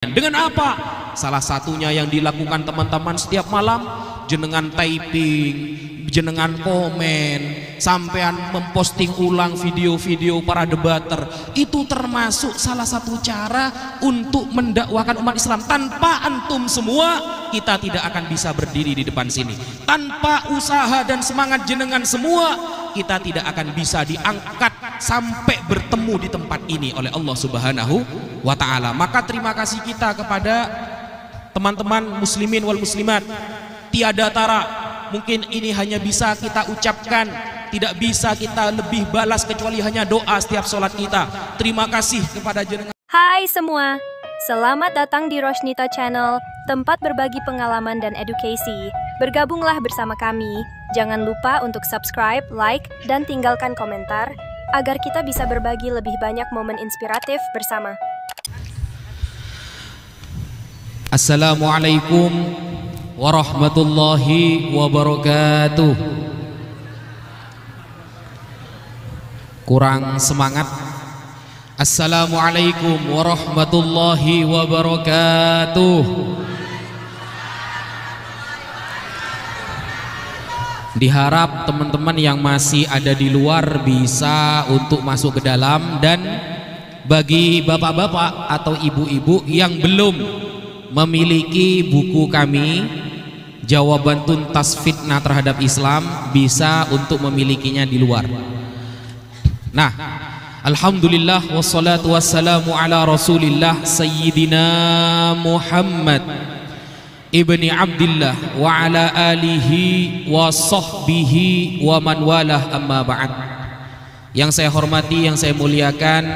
Dengan apa? Salah satunya yang dilakukan teman-teman setiap malam, jenengan typing, jenengan komen, sampean memposting ulang video-video para debater. Itu termasuk salah satu cara untuk mendakwahkan umat Islam. Tanpa antum semua, kita tidak akan bisa berdiri di depan sini. Tanpa usaha dan semangat jenengan semua, kita tidak akan bisa diangkat sampai bertemu di tempat ini oleh Allah Subhanahu wa ta'ala. Maka terima kasih kita kepada teman-teman muslimin wal muslimat. Tiada tara, mungkin ini hanya bisa kita ucapkan, tidak bisa kita lebih balas kecuali hanya doa setiap sholat kita. Terima kasih kepada jenengan. Hai semua, selamat datang di Rosnita Channel, tempat berbagi pengalaman dan edukasi. Bergabunglah bersama kami. Jangan lupa untuk subscribe, like, dan tinggalkan komentar agar kita bisa berbagi lebih banyak momen inspiratif bersama. Assalamualaikum warahmatullahi wabarakatuh. Kurang semangat. Assalamualaikum warahmatullahi wabarakatuh. Diharap teman-teman yang masih ada di luar bisa untuk masuk ke dalam, dan bagi bapak-bapak atau ibu-ibu yang belum memiliki buku kami Jawaban Tuntas Fitnah Terhadap Islam, bisa untuk memilikinya di luar. Nah, alhamdulillah wassalatu wassalamu ala rasulillah sayyidina Muhammad ibni Abdillah wa ala alihi wa sahbihi wa man walah, amma ba'd. Yang saya hormati, yang saya muliakan,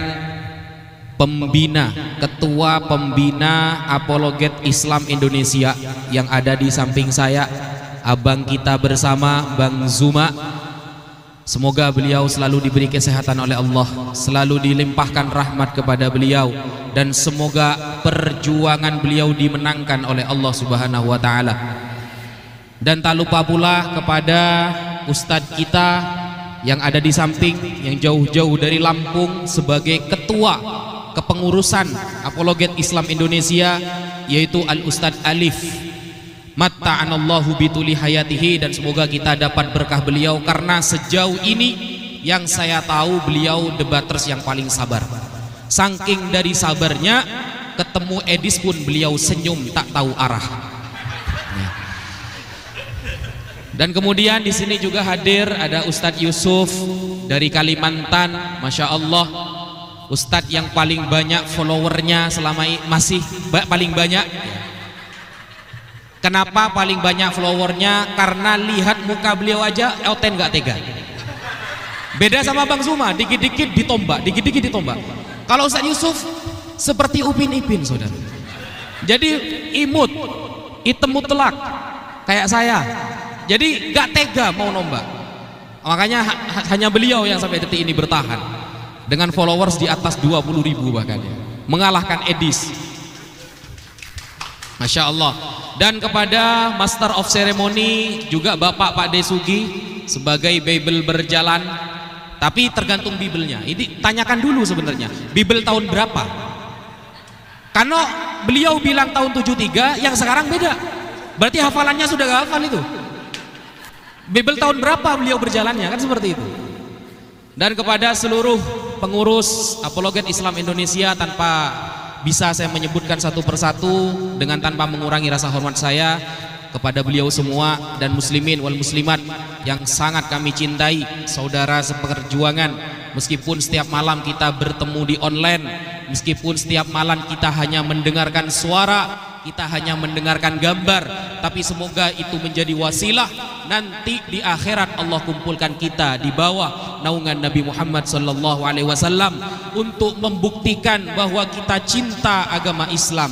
pembina, ketua pembina Apologet Islam Indonesia yang ada di samping saya, abang kita bersama, Bang Zuma. Semoga beliau selalu diberi kesehatan oleh Allah, selalu dilimpahkan rahmat kepada beliau, dan semoga perjuangan beliau dimenangkan oleh Allah Subhanahu wa ta'ala. Dan tak lupa pula kepada Ustadz kita yang ada di samping, yang jauh-jauh dari Lampung sebagai ketua kepengurusan Apologet Islam Indonesia, yaitu Al-Ustadz Alif. Matta'anallahu bituli hayatihi, dan semoga kita dapat berkah beliau, karena sejauh ini yang saya tahu beliau debaters yang paling sabar. Saking dari sabarnya, ketemu Edis pun beliau senyum tak tahu arah. Dan kemudian di sini juga hadir ada Ustadz Yusuf dari Kalimantan, masya Allah, Ustadz yang paling banyak followernya selama ini, masih paling banyak. Kenapa paling banyak followernya? Karena lihat muka beliau aja Oten gak tega. Beda sama Bang Zuma, dikit-dikit ditombak, dikit-dikit ditombak. Kalau Ustadz Yusuf seperti Upin Ipin, saudara. Jadi imut, hitam mutlak kayak saya. Jadi gak tega mau nombak. Makanya hanya beliau yang sampai detik ini bertahan dengan followers di atas 20.000 bahkan ya, mengalahkan Edis. Masya Allah. Dan kepada Master of Ceremony juga Bapak Pak Desugi sebagai Bible berjalan. Tapi tergantung Biblenya. Ini tanyakan dulu sebenarnya, Bible tahun berapa? Karena beliau bilang tahun 73, yang sekarang beda. Berarti hafalannya sudah gak hafal itu. Bible tahun berapa beliau berjalannya, kan seperti itu. Dan kepada seluruh pengurus Apologet Islam Indonesia, tanpa bisa saya menyebutkan satu persatu dengan tanpa mengurangi rasa hormat saya kepada beliau semua, dan muslimin wal muslimat yang sangat kami cintai, saudara seperjuangan. Meskipun setiap malam kita bertemu di online, meskipun setiap malam kita hanya mendengarkan suara, kita hanya mendengarkan gambar, tapi semoga itu menjadi wasilah nanti di akhirat Allah kumpulkan kita di bawah naungan Nabi Muhammad SAW untuk membuktikan bahwa kita cinta agama Islam.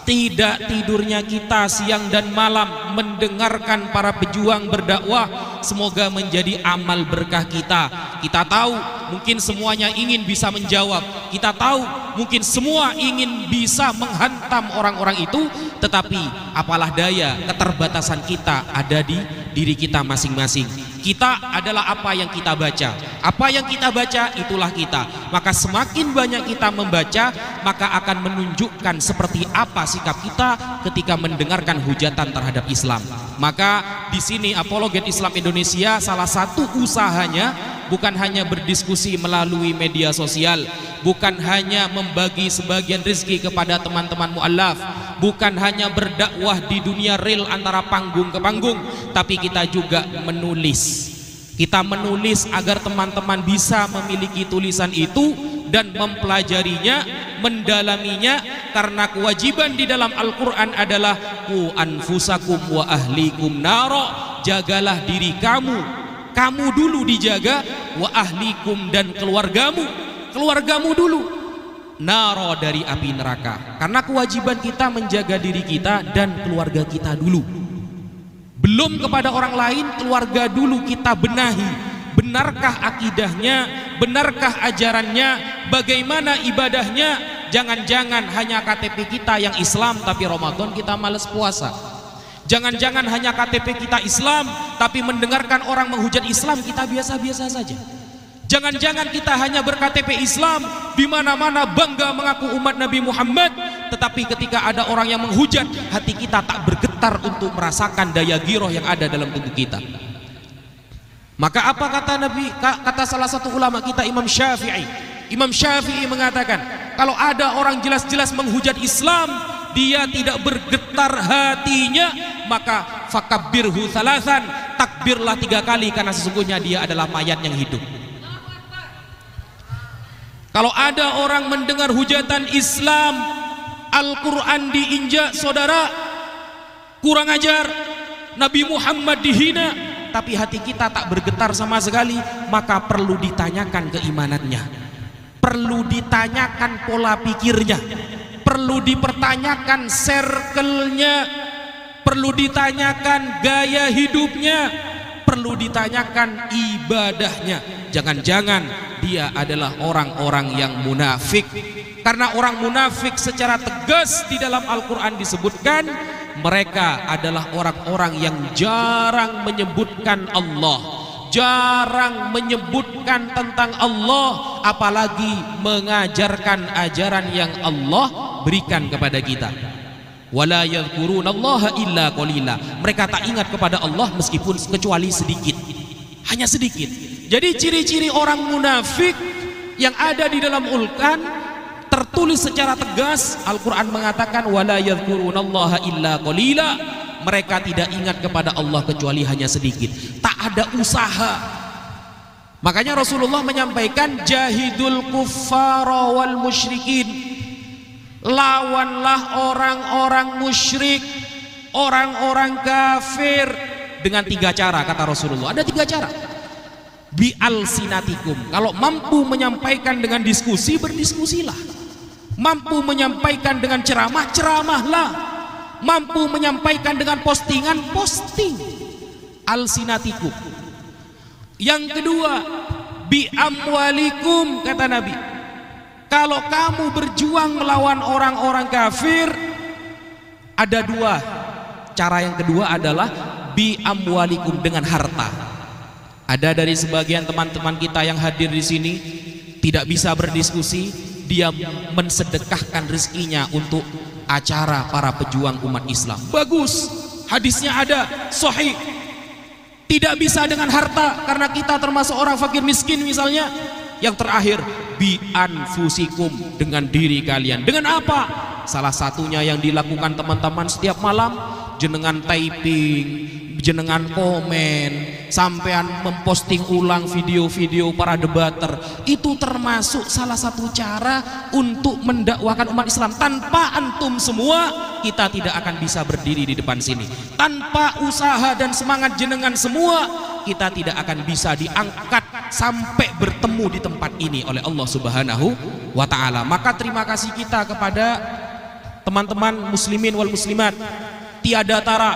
Tidak tidurnya kita siang dan malam mendengarkan para pejuang berdakwah, semoga menjadi amal berkah kita. Kita tahu mungkin semuanya ingin bisa menjawab, kita tahu mungkin semua ingin bisa menghantam orang-orang itu, tetapi apalah daya, keterbatasan kita ada di diri kita masing-masing. Kita adalah apa yang kita baca. Apa yang kita baca itulah kita. Maka semakin banyak kita membaca, maka akan menunjukkan seperti apa sikap kita ketika mendengarkan hujatan terhadap Islam. Maka di sini Apologet Islam Indonesia salah satu usahanya bukan hanya berdiskusi melalui media sosial, bukan hanya membagi sebagian rezeki kepada teman-teman mu'allaf, bukan hanya berdakwah di dunia real antara panggung ke panggung, tapi kita juga menulis. Kita menulis agar teman-teman bisa memiliki tulisan itu dan mempelajarinya, mendalaminya, karena kewajiban di dalam Al-Quran adalah ku anfusakum wa ahlikum naro, jagalah diri kamu dulu dijaga, wa ahlikum dan keluargamu dulu naro, dari api neraka. Karena kewajiban kita menjaga diri kita dan keluarga kita dulu, belum kepada orang lain. Keluarga dulu kita benahi, benarkah akidahnya, benarkah ajarannya, bagaimana ibadahnya. Jangan-jangan hanya KTP kita yang Islam tapi Ramadan kita males puasa. Jangan-jangan hanya KTP kita Islam tapi mendengarkan orang menghujat Islam kita biasa-biasa saja. Jangan-jangan kita hanya berKTP Islam, di mana-mana bangga mengaku umat Nabi Muhammad, tetapi ketika ada orang yang menghujat, hati kita tak bergetar untuk merasakan daya giroh yang ada dalam tubuh kita. Maka apa kata Nabi, kata salah satu ulama kita, Imam Syafi'i. Imam Syafi'i mengatakan, kalau ada orang jelas-jelas menghujat Islam, dia tidak bergetar hatinya, maka fakabbirhu thalathan, takbirlah 3 kali, karena sesungguhnya dia adalah mayat yang hidup. Kalau ada orang mendengar hujatan Islam, Al-Quran diinjak, saudara, kurang ajar, Nabi Muhammad dihina, tapi hati kita tak bergetar sama sekali, maka perlu ditanyakan keimanannya, perlu ditanyakan pola pikirnya, perlu dipertanyakan circle-nya, perlu ditanyakan gaya hidupnya, perlu ditanyakan ibadahnya. Jangan-jangan dia adalah orang-orang yang munafik. Karena orang munafik secara tegas di dalam Al-Quran disebutkan, mereka adalah orang-orang yang jarang menyebutkan Allah, jarang menyebutkan tentang Allah, apalagi mengajarkan ajaran yang Allah berikan kepada kita. Wala yadhkurunallaha illa qalila. Mereka tak ingat kepada Allah meskipun kecuali sedikit, hanya sedikit. Jadi ciri-ciri orang munafik yang ada di dalam Al-Quran tertulis secara tegas. Al-Quran mengatakan wala yadhkurunallaha illa qalila. Mereka tidak ingat kepada Allah kecuali hanya sedikit, tak ada usaha. Makanya Rasulullah menyampaikan jahidul kuffara wal musyrikin, lawanlah orang-orang musyrik, orang-orang kafir dengan 3 cara, kata Rasulullah. Ada 3 cara. Bi alsinatikum, kalau mampu menyampaikan dengan diskusi, berdiskusilah. Mampu menyampaikan dengan ceramah, ceramahlah. Mampu menyampaikan dengan postingan, posting. Alsinatikum. Yang kedua, bi amwalikum, kata Nabi. Kalau kamu berjuang melawan orang-orang kafir, ada 2 cara. Yang kedua adalah bi amwalikum, dengan harta. Ada dari sebagian teman-teman kita yang hadir di sini tidak bisa berdiskusi, dia mensedekahkan rezekinya untuk acara para pejuang umat Islam. Bagus, hadisnya ada, sahih. Tidak bisa dengan harta karena kita termasuk orang fakir miskin misalnya. Yang terakhir, bi anfusikum, dengan diri kalian. Dengan apa? Salah satunya yang dilakukan teman-teman setiap malam, jenengan typing, jenengan komen, sampean memposting ulang video-video para debater. Itu termasuk salah satu cara untuk mendakwakan umat Islam. Tanpa antum semua, kita tidak akan bisa berdiri di depan sini. Tanpa usaha dan semangat jenengan semua, kita tidak akan bisa diangkat sampai bertemu di tempat ini oleh Allah Subhanahu wa ta'ala. Maka terima kasih kita kepada teman-teman muslimin wal muslimat. Tiada tara,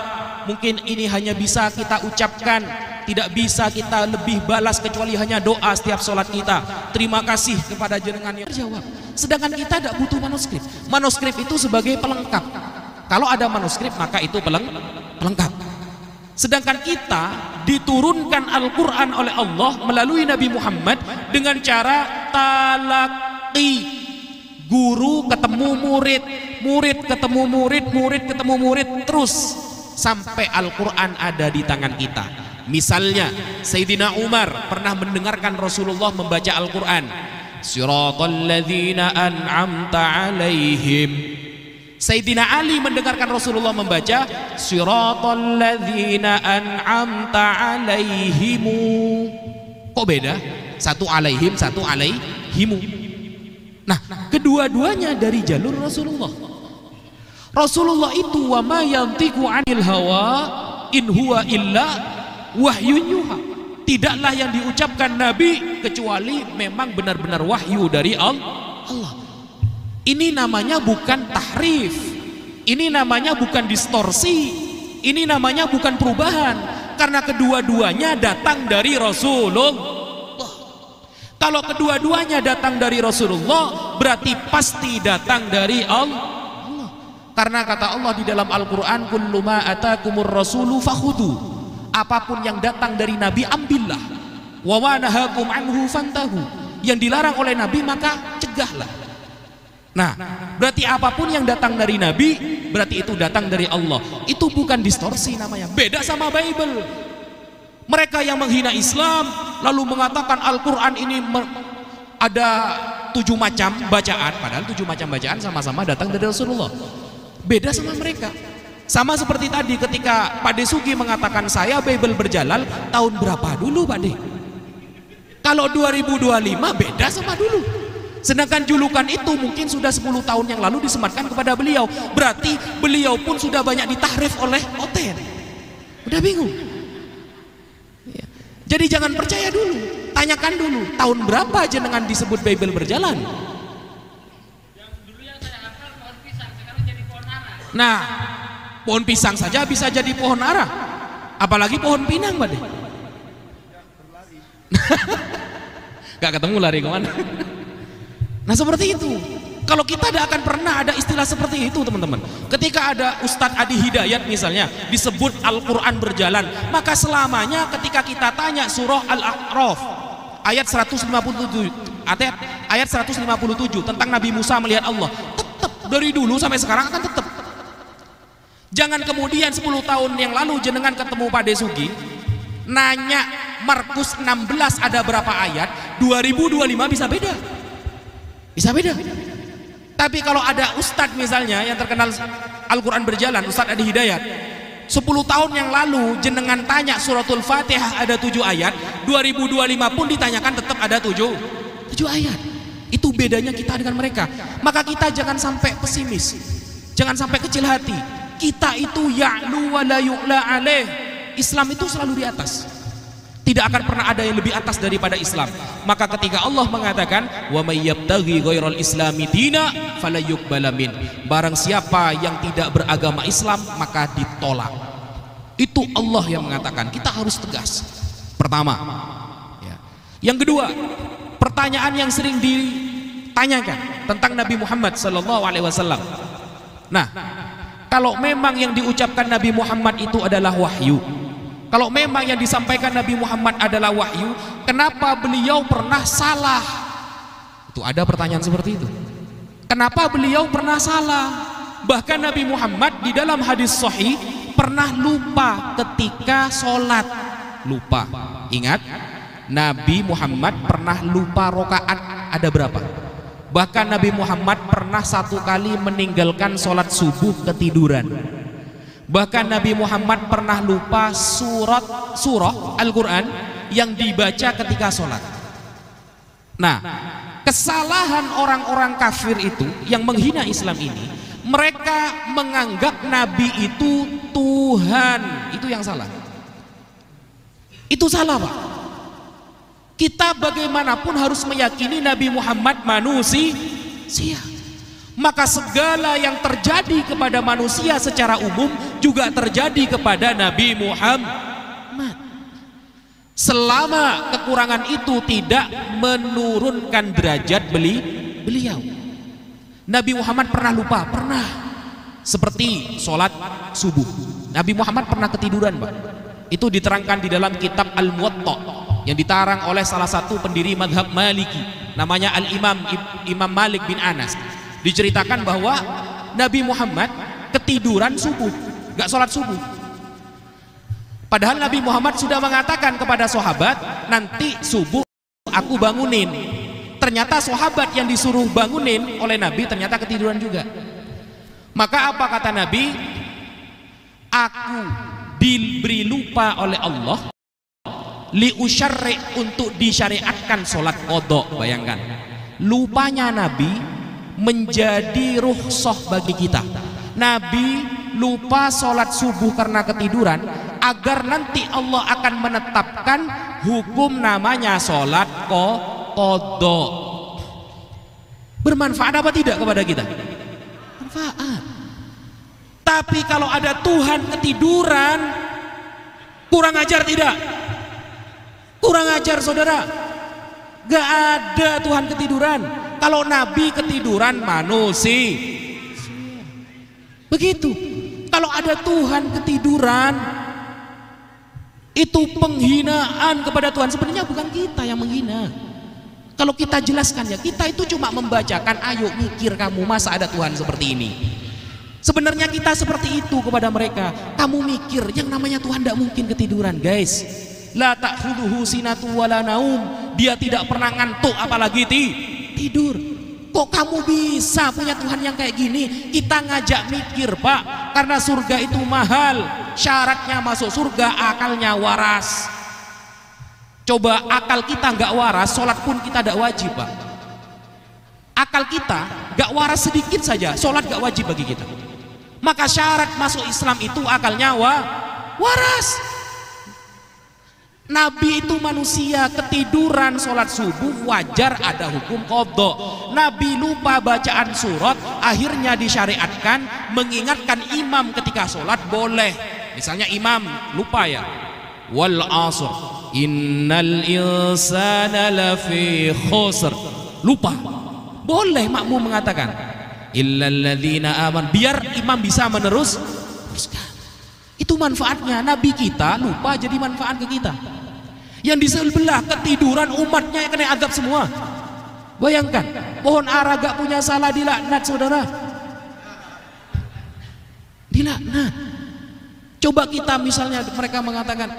mungkin ini hanya bisa kita ucapkan, tidak bisa kita lebih balas kecuali hanya doa setiap sholat kita. Terima kasih kepada jenengan yang terjawab. Sedangkan kita tidak butuh manuskrip. Manuskrip itu sebagai pelengkap. Kalau ada manuskrip maka itu pelengkap. Sedangkan kita diturunkan Al-Quran oleh Allah melalui Nabi Muhammad dengan cara talaqi, guru ketemu murid, murid ketemu murid, murid ketemu murid, terus sampai Al-Quran ada di tangan kita. Misalnya Sayyidina Umar pernah mendengarkan Rasulullah membaca Al-Quran, Siratal ladzina an'amta alaihim. Sayyidina Ali mendengarkan Rasulullah membaca Siratal ladzina an'amta alaihimu. Kok beda? Satu alaihim, satu alaihimu. Nah, kedua-duanya dari jalur Rasulullah. Rasulullah itu wa ma yantiqu 'anil hawa in huwa illa wahyun yuha. Tidaklah yang diucapkan Nabi kecuali memang benar-benar wahyu dari Allah. Ini namanya bukan tahrif, ini namanya bukan distorsi, ini namanya bukan perubahan, karena kedua-duanya datang dari Rasulullah. Kalau kedua-duanya datang dari Rasulullah, berarti pasti datang dari Allah. Karena kata Allah di dalam Al-Quran, kullu ma atakumur rasulu fakhudu. Apapun yang datang dari Nabi ambillah, wa ma nahakum anhu fantahu. Yang dilarang oleh Nabi maka cegahlah. Nah, berarti apapun yang datang dari Nabi berarti itu datang dari Allah. Itu bukan distorsi namanya. Beda sama Bible. Mereka yang menghina Islam lalu mengatakan Al-Quran ini ada 7 macam bacaan, padahal 7 macam bacaan sama-sama datang dari Rasulullah. Beda sama mereka. Sama seperti tadi ketika Pak Desugi mengatakan saya Bible berjalan tahun berapa dulu Pak De? Kalau 2025 beda sama dulu. Sedangkan julukan itu mungkin sudah 10 tahun yang lalu disematkan kepada beliau. Berarti beliau pun sudah banyak ditahrif oleh Oten. Udah bingung ya. Jadi jangan percaya dulu, tanyakan dulu tahun berapa jenengan disebut Bible berjalan. Yang dulu yang saya hafal pohon pisang, sekarang jadi pohon ara. Nah, pohon pisang saja bisa jadi pohon ara, apalagi pohon pinang Pak De. Gak ketemu lari kemana. Nah seperti itu. Kalau kita tidak akan pernah ada istilah seperti itu teman-teman. Ketika ada Ustadz Adi Hidayat misalnya disebut Al-Quran berjalan, maka selamanya ketika kita tanya surah Al-A'raf ayat 157 tentang Nabi Musa melihat Allah, tetap dari dulu sampai sekarang akan tetap. Jangan kemudian 10 tahun yang lalu jenengan ketemu Pak Desugi nanya Markus 16 ada berapa ayat, 2025 bisa beda. Bisa beda. Tapi kalau ada ustadz misalnya yang terkenal Al-Quran berjalan, Ustadz Adi Hidayat, 10 tahun yang lalu jenengan tanya suratul Fatihah ada 7 ayat, 2025 pun ditanyakan tetap ada 7 ayat. Itu bedanya kita dengan mereka. Maka kita jangan sampai pesimis, jangan sampai kecil hati. Kita itu ya'lu wa la yu'la alaih. Islam itu selalu di atas. Tidak akan pernah ada yang lebih atas daripada Islam. Maka ketika Allah mengatakan wa may yabtaghi ghairal islami dina fala yuqbala min, barang siapa yang tidak beragama Islam maka ditolak. Itu Allah yang mengatakan. Kita harus tegas. Pertama ya. Yang kedua, pertanyaan yang sering ditanyakan tentang Nabi Muhammad sallallahu alaihi wasallam. Nah, kalau memang yang diucapkan Nabi Muhammad itu adalah wahyu, kalau memang yang disampaikan Nabi Muhammad adalah wahyu, kenapa beliau pernah salah? Itu ada pertanyaan seperti itu. Kenapa beliau pernah salah? Bahkan Nabi Muhammad di dalam hadis sahih pernah lupa ketika sholat. Lupa. Ingat, Nabi Muhammad pernah lupa rokaat ada berapa? Bahkan Nabi Muhammad pernah 1 kali meninggalkan sholat subuh ketiduran. Bahkan Nabi Muhammad pernah lupa surah Al-Quran yang dibaca ketika sholat. Nah, kesalahan orang-orang kafir itu yang menghina Islam ini, mereka menganggap Nabi itu Tuhan. Itu yang salah. Itu salah Pak. Kita bagaimanapun harus meyakini Nabi Muhammad manusia. Maka segala yang terjadi kepada manusia secara umum juga terjadi kepada Nabi Muhammad, selama kekurangan itu tidak menurunkan derajat beliau. Nabi Muhammad pernah lupa, pernah. Seperti sholat subuh, Nabi Muhammad pernah ketiduran Pak. Itu diterangkan di dalam kitab Al-Muwatta yang ditarang oleh salah satu pendiri madhab Maliki, namanya Imam Malik bin Anas. Diceritakan bahwa Nabi Muhammad ketiduran subuh, gak sholat subuh. Padahal Nabi Muhammad sudah mengatakan kepada sahabat, nanti subuh aku bangunin. Ternyata sahabat yang disuruh bangunin oleh Nabi ternyata ketiduran juga. Maka apa kata Nabi? Aku diberi lupa oleh Allah liusyarri, untuk disyariatkan sholat qadha. Bayangkan, lupanya Nabi menjadi rukhsah bagi kita. Nabi lupa sholat subuh karena ketiduran, agar nanti Allah akan menetapkan hukum namanya sholat qadha. Bermanfaat apa tidak kepada kita? Manfaat. Tapi kalau ada Tuhan ketiduran, kurang ajar tidak? Kurang ajar saudara. Gak ada Tuhan ketiduran. Kalau Nabi ketiduran, manusia. Begitu. Kalau ada Tuhan ketiduran, itu penghinaan kepada Tuhan. Sebenarnya bukan kita yang menghina. Kalau kita jelaskan ya, kita itu cuma membacakan, ayo mikir kamu, masa ada Tuhan seperti ini. Sebenarnya kita seperti itu kepada mereka. Kamu mikir, yang namanya Tuhan tidak mungkin ketiduran, guys. La ta'khudhuhu sinatu wala naum. Dia tidak pernah ngantuk, apalagi tidur. Kok kamu bisa punya Tuhan yang kayak gini? Kita ngajak mikir, Pak. Karena surga itu mahal. Syaratnya masuk surga akalnya waras. Coba akal kita nggak waras, sholat pun kita tidak wajib, Pak. Akal kita nggak waras sedikit saja, sholat nggak wajib bagi kita. Maka syarat masuk Islam itu akalnya waras. Nabi itu manusia, ketiduran sholat subuh wajar, ada hukum qadha. Nabi lupa bacaan surat, akhirnya disyariatkan mengingatkan imam ketika sholat boleh. Misalnya imam lupa ya, wal asr innal insana lafi khusr, lupa, boleh makmum mengatakan illalladzina aman, biar imam bisa meneruskan. Itu manfaatnya. Nabi kita lupa jadi manfaat ke kita. Yang di sebelah ketiduran, umatnya yang kena azab semua. Bayangkan, pohon ara gak punya salah dilaknat, saudara. Dilaknat. Coba kita misalnya mereka mengatakan,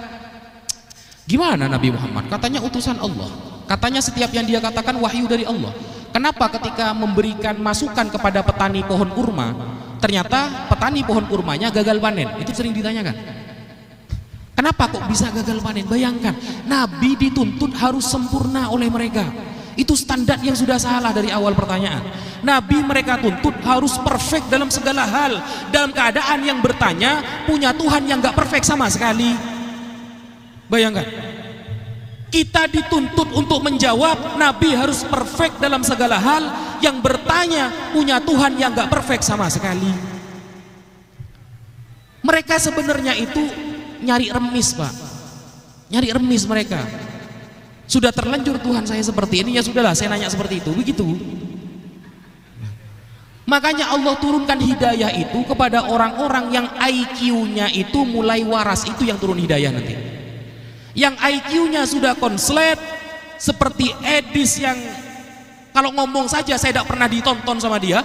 gimana Nabi Muhammad? Katanya utusan Allah. Katanya setiap yang dia katakan wahyu dari Allah. Kenapa ketika memberikan masukan kepada petani pohon kurma, ternyata petani pohon kurmanya gagal panen? Itu sering ditanyakan. Kenapa kok bisa gagal panen? Bayangkan, Nabi dituntut harus sempurna oleh mereka. Itu standar yang sudah salah dari awal pertanyaan. Nabi mereka tuntut harus perfect dalam segala hal. Dalam keadaan yang bertanya punya Tuhan yang gak perfect sama sekali. Bayangkan, kita dituntut untuk menjawab, Nabi harus perfect dalam segala hal. Yang bertanya punya Tuhan yang gak perfect sama sekali. Mereka sebenarnya itu nyari remis, Pak. Nyari remis mereka. Sudah terlanjur Tuhan saya seperti ini, ya sudahlah saya nanya seperti itu. Begitu. Makanya Allah turunkan hidayah itu kepada orang-orang yang IQ-nya itu mulai waras. Itu yang turun hidayah nanti. Yang IQ-nya sudah konslet, seperti Edis yang kalau ngomong saja saya tidak pernah ditonton sama dia.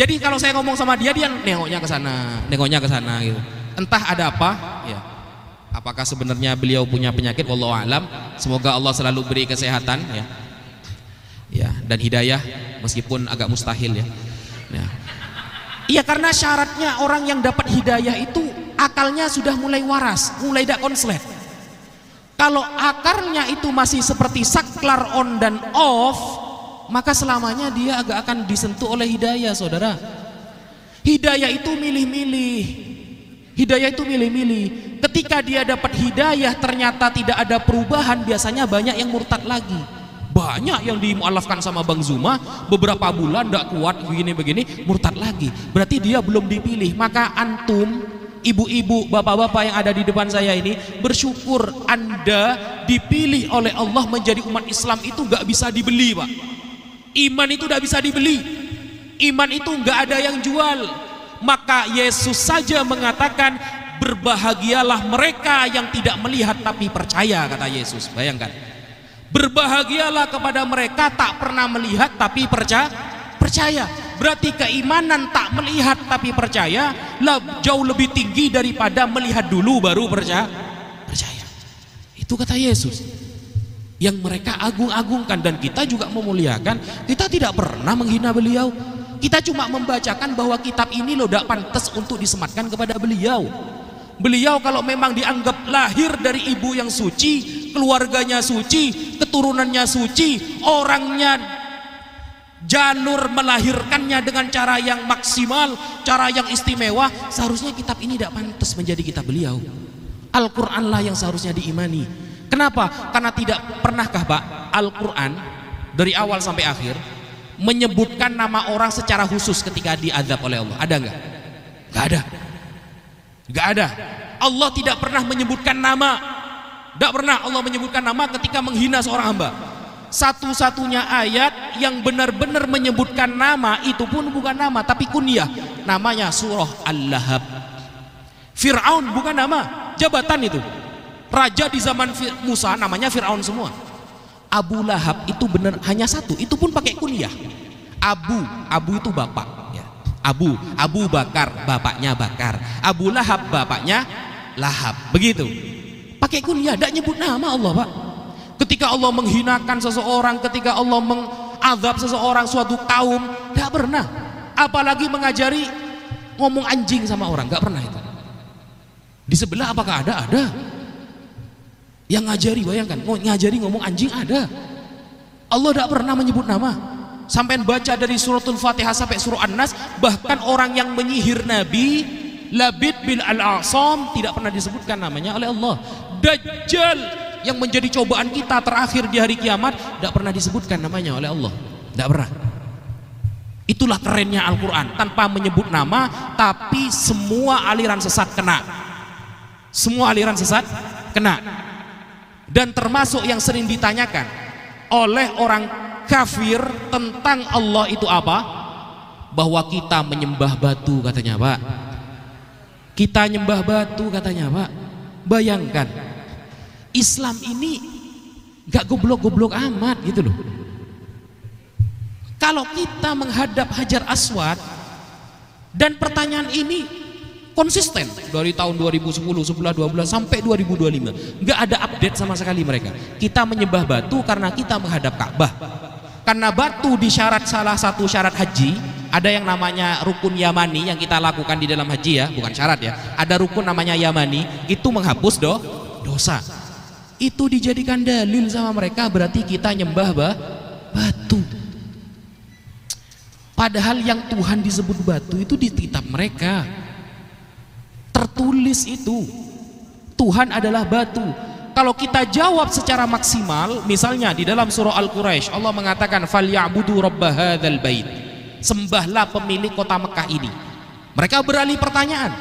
Jadi kalau saya ngomong sama dia, dia nengoknya ke sana gitu. Entah ada apa, ya. Apakah sebenarnya beliau punya penyakit, wallahu alam. Semoga Allah selalu beri kesehatan, ya. Ya, dan hidayah meskipun agak mustahil, ya. Ya. Iya, karena syaratnya orang yang dapat hidayah itu akalnya sudah mulai waras, mulai tidak konslet. Kalau akarnya itu masih seperti saklar on dan off, maka selamanya dia agak akan disentuh oleh hidayah, saudara. Hidayah itu milih-milih. Hidayah itu milih-milih. Ketika dia dapat hidayah ternyata tidak ada perubahan, biasanya banyak yang murtad lagi. Banyak yang dimualafkan sama Bang Zuma, beberapa bulan tidak kuat begini-begini, murtad lagi. Berarti dia belum dipilih. Maka antum, ibu-ibu, bapak-bapak yang ada di depan saya ini, bersyukur Anda dipilih oleh Allah menjadi umat Islam. Itu gak bisa dibeli, Pak. Iman itu gak bisa dibeli. Iman itu gak ada yang jual. Maka Yesus saja mengatakan, berbahagialah mereka yang tidak melihat tapi percaya, kata Yesus. Bayangkan, berbahagialah kepada mereka tak pernah melihat tapi percaya. Berarti keimanan tak melihat tapi percaya jauh lebih tinggi daripada melihat dulu baru percaya. Itu kata Yesus yang mereka agung-agungkan, dan kita juga memuliakan. Kita tidak pernah menghina beliau. Kita cuma membacakan bahwa kitab ini loh tidak pantas untuk disematkan kepada beliau. Beliau kalau memang dianggap lahir dari ibu yang suci, keluarganya suci, keturunannya suci, orangnya janur melahirkannya dengan cara yang maksimal, cara yang istimewa, seharusnya kitab ini tidak pantas menjadi kitab beliau. Al-Quran lah yang seharusnya diimani. Kenapa? Karena tidak pernahkah Pak Al-Quran dari awal sampai akhir menyebutkan nama orang secara khusus ketika diazab oleh Allah? Ada nggak? Nggak ada. Nggak ada. Allah tidak pernah menyebutkan nama. Tidak pernah Allah menyebutkan nama ketika menghina seorang hamba. Satu-satunya ayat yang benar-benar menyebutkan nama itu pun bukan nama tapi kunyah. Namanya surah Al-Lahab. Fir'aun bukan nama, jabatan itu. Raja di zaman Musa namanya Fir'aun semua. Abu Lahab itu benar hanya satu, itu pun pakai kunyah. Abu itu bapak ya. Abu Bakar, bapaknya Bakar. Abu Lahab, bapaknya Lahab. Begitu. Pakai kunyah, tidak nyebut nama Allah, Pak. Ketika Allah menghinakan seseorang, ketika Allah mengazab seseorang, suatu kaum, tidak pernah. Apalagi mengajari ngomong anjing sama orang, nggak pernah itu. Di sebelah apakah ada? Ada. Yang ngajari, bayangkan, ngajari ngomong anjing ada. Allah tidak pernah menyebut nama. Sampai baca dari suratul Fatihah sampai surah An-Nas, bahkan orang yang menyihir Nabi Labid bin Al-A'sam tidak pernah disebutkan namanya oleh Allah. Dajjal yang menjadi cobaan kita terakhir di hari kiamat tidak pernah disebutkan namanya oleh Allah. Tidak pernah. Itulah kerennya Al-Quran, tanpa menyebut nama, tapi semua aliran sesat kena. Semua aliran sesat kena. Dan termasuk yang sering ditanyakan oleh orang kafir tentang Allah itu apa? Bahwa kita menyembah batu, katanya Pak. Kita nyembah batu, katanya Pak. Bayangkan, Islam ini gak goblok-goblok amat gitu loh. Kalau kita menghadap Hajar Aswad, dan pertanyaan ini konsisten dari tahun 2010, 11, 12 sampai 2025, nggak ada update sama sekali mereka. Kita menyembah batu karena kita menghadap Ka'bah. Karena batu disyarat salah satu syarat haji, ada yang namanya rukun Yamani yang kita lakukan di dalam haji ya, bukan syarat ya. Ada rukun namanya Yamani, itu menghapus dosa. Itu dijadikan dalil sama mereka, berarti kita nyembah batu. Padahal yang Tuhan disebut batu itu di kitab mereka. Tertulis itu Tuhan adalah batu. Kalau kita jawab secara maksimal, misalnya di dalam surah Al-Quraisy Allah mengatakan falyabudu rabb hadzal bait, sembahlah pemilik kota Mekah ini. Mereka beralih pertanyaan.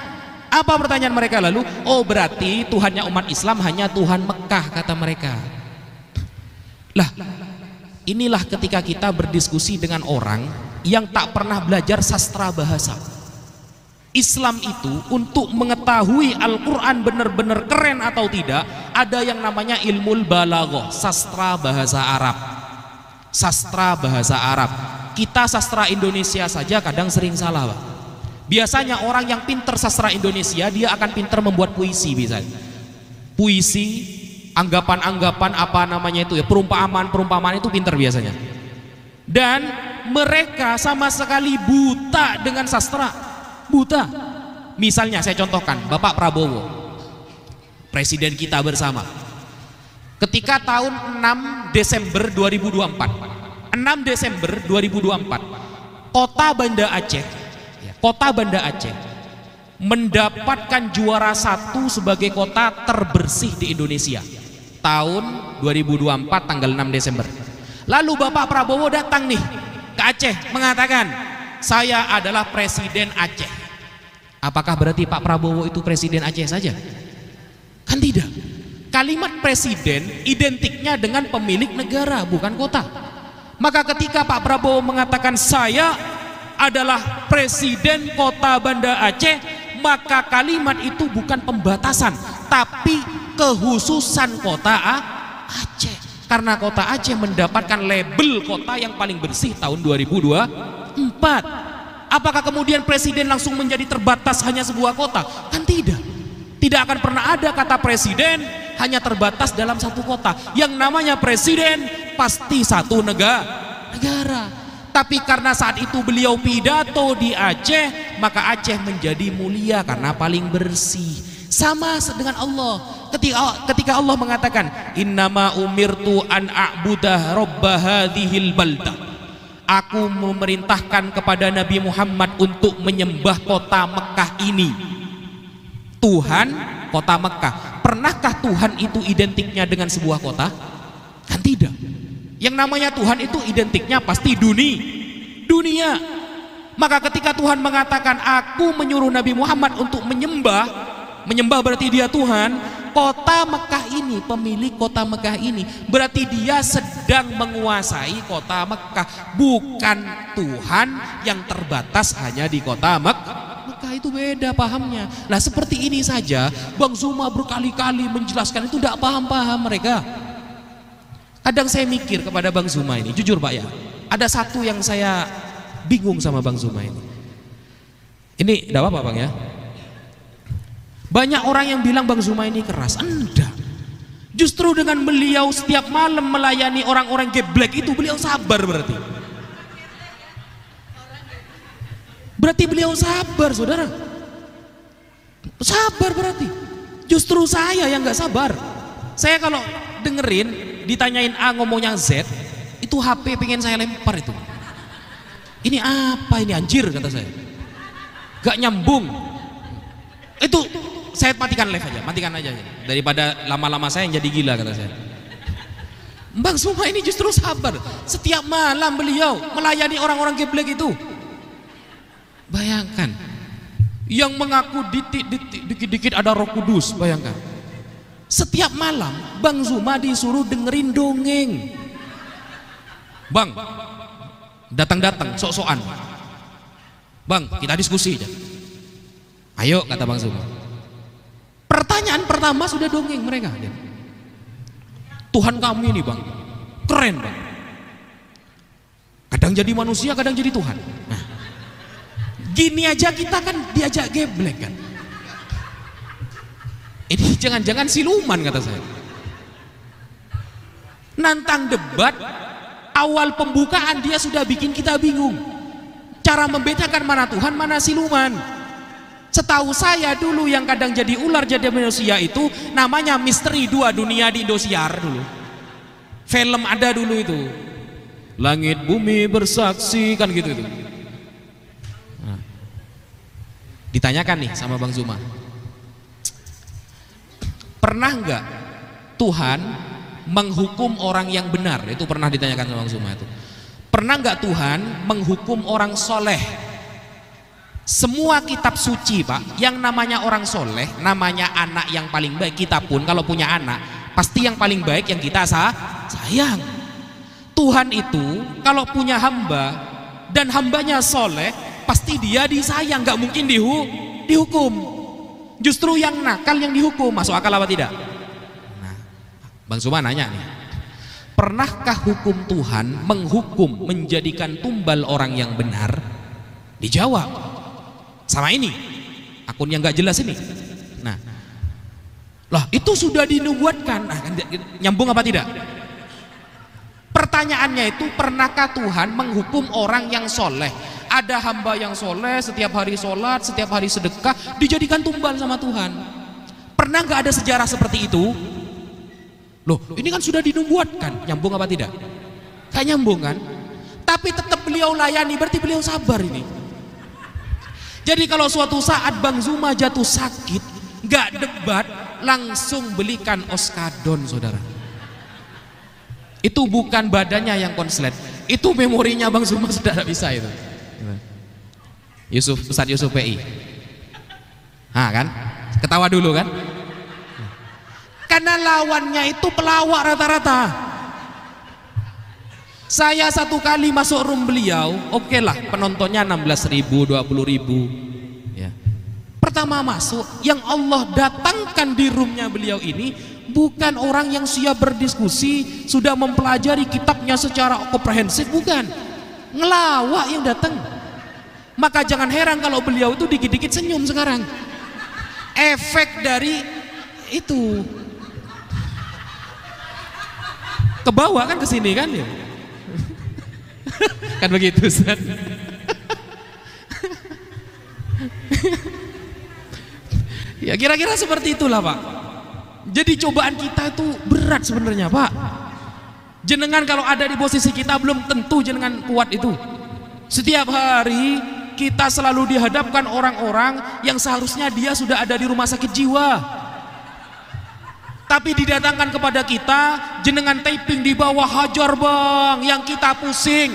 Apa pertanyaan mereka lalu? Oh, berarti Tuhannya umat Islam hanya Tuhan Mekah, kata mereka. Lah, inilah ketika kita berdiskusi dengan orang yang tak pernah belajar sastra bahasa. Islam itu untuk mengetahui Al-Quran benar-benar keren atau tidak, ada yang namanya ilmul balaghah, sastra bahasa Arab. Sastra bahasa Arab. Kita sastra Indonesia saja kadang sering salah, Pak. Biasanya orang yang pinter sastra Indonesia, dia akan pinter membuat puisi misalnya. Puisi, anggapan-anggapan apa namanya itu ya, perumpamaan itu pinter biasanya. Dan mereka sama sekali buta dengan sastra. Buta. Misalnya saya contohkan Bapak Prabowo, presiden kita bersama, ketika tahun 6 Desember 2024 kota Banda Aceh mendapatkan juara 1 sebagai kota terbersih di Indonesia tahun 2024 tanggal 6 Desember. Lalu Bapak Prabowo datang nih ke Aceh mengatakan, saya adalah presiden Aceh. Apakah berarti Pak Prabowo itu presiden Aceh saja? Kan tidak. Kalimat presiden identiknya dengan pemilik negara, bukan kota. Maka ketika Pak Prabowo mengatakan saya adalah presiden kota Banda Aceh, maka kalimat itu bukan pembatasan, tapi kehususan kota Aceh. Karena kota Aceh mendapatkan label kota yang paling bersih tahun 2024. Apakah kemudian presiden langsung menjadi terbatas hanya sebuah kota? Kan tidak. Tidak akan pernah ada kata presiden hanya terbatas dalam satu kota. Yang namanya presiden pasti satu negara. Tapi karena saat itu beliau pidato di Aceh, maka Aceh menjadi mulia karena paling bersih. Sama dengan Allah. Ketika Allah mengatakan, innama umirtu an a'budah robba hadhil baldah. Aku memerintahkan kepada Nabi Muhammad untuk menyembah kota Mekah ini. Tuhan kota Mekah. Pernahkah Tuhan itu identiknya dengan sebuah kota? Kan tidak. Yang namanya Tuhan itu identiknya pasti dunia. Maka ketika Tuhan mengatakan, aku menyuruh Nabi Muhammad untuk menyembah berarti dia Tuhan. Kota Mekah ini, pemilik kota Mekah ini, berarti dia sedang menguasai kota Mekah, bukan Tuhan yang terbatas hanya di kota Mekah. Itu beda pahamnya. Nah seperti ini saja Bang Zuma berkali-kali menjelaskan, itu tidak paham-paham mereka. Kadang saya mikir kepada Bang Zuma ini, jujur Pak ya, ada satu yang saya bingung sama Bang Zuma ini. Ini tidak apa-apa Bang ya. Banyak orang yang bilang Bang Zuma ini keras. Enggak. Justru dengan beliau setiap malam melayani orang-orang geblek itu, beliau sabar berarti. Berarti beliau sabar, saudara. Sabar berarti. Justru saya yang nggak sabar. Saya kalau dengerin ditanyain A ngomongnya Z, itu HP pengen saya lempar itu. Ini apa ini, anjir kata saya. Gak nyambung. Itu saya matikan live aja, matikan aja. Daripada lama-lama saya yang jadi gila kata saya. Bang Zuma ini justru sabar. Setiap malam beliau melayani orang-orang geblek itu. Bayangkan, yang mengaku dikit-dikit ada Roh Kudus, bayangkan. Setiap malam Bang Zuma disuruh dengerin dongeng. Bang, datang-datang sok-sokan. Bang, kita diskusi aja. Ayo kata Bang Zuma. Pertanyaan pertama sudah dongeng mereka. Tuhan kami ini Bang, keren Bang. Kadang jadi manusia, kadang jadi Tuhan. Nah, gini aja kita kan diajak geblek kan. Ini jangan-jangan siluman kata saya. Nantang debat, awal pembukaan dia sudah bikin kita bingung. Cara membedakan mana Tuhan, mana siluman. Setahu saya dulu yang kadang jadi ular jadi manusia itu namanya Misteri Dua Dunia di Indosiar dulu. Film ada dulu itu. Langit bumi bersaksi kan gitu itu. Nah, ditanyakan nih sama Bang Zuma. Pernah nggak Tuhan menghukum orang yang benar? Itu pernah ditanyakan sama Bang Zuma itu. Pernah nggak Tuhan menghukum orang soleh? Semua kitab suci Pak, yang namanya orang soleh, namanya anak yang paling baik. Kita pun kalau punya anak, pasti yang paling baik yang kita sayang. Tuhan itu kalau punya hamba dan hambanya soleh, pasti dia disayang, nggak mungkin dihukum. Justru yang nakal yang dihukum. Masuk akal apa tidak? Nah, Bang Zuma nanya nih, pernahkah hukum Tuhan menghukum, menjadikan tumbal orang yang benar? Dijawab sama ini akun yang nggak jelas ini. Nah, lah itu sudah dinubuatkan. Nah, nyambung apa tidak? Pertanyaannya itu, pernahkah Tuhan menghukum orang yang soleh? Ada hamba yang soleh, setiap hari sholat, setiap hari sedekah, dijadikan tumbal sama Tuhan. Pernah nggak ada sejarah seperti itu? Loh, ini kan sudah dinubuatkan. Nyambung apa tidak? Gak nyambung kan? Tapi tetap beliau layani, berarti beliau sabar ini. Jadi kalau suatu saat Bang Zuma jatuh sakit, nggak debat, langsung belikan oskadon saudara. Itu bukan badannya yang konslet, itu memorinya Bang Zuma sudah tidak bisa itu. Ustadz Yusuf PI. Nah kan, ketawa dulu kan? Karena lawannya itu pelawak rata-rata. Saya satu kali masuk room beliau, oke lah penontonnya 16.000, 20.000 ya. pertama masuk, yang Allah datangkan di roomnya beliau ini bukan orang yang siap berdiskusi, sudah mempelajari kitabnya secara komprehensif, bukan. Ngelawak yang datang. Maka jangan heran kalau beliau itu dikit-dikit senyum sekarang. Efek dari itu. Ke bawah kan, ke sini kan ya. Kan begitu, Ustaz. Ya kira-kira seperti itulah, Pak. Jadi cobaan kita itu berat sebenarnya, Pak. Jenengan kalau ada di posisi kita belum tentu jenengan kuat itu. Setiap hari kita selalu dihadapkan orang-orang yang seharusnya dia sudah ada di rumah sakit jiwa, tapi didatangkan kepada kita, jenengan taping di bawah, hajar bang, yang kita pusing.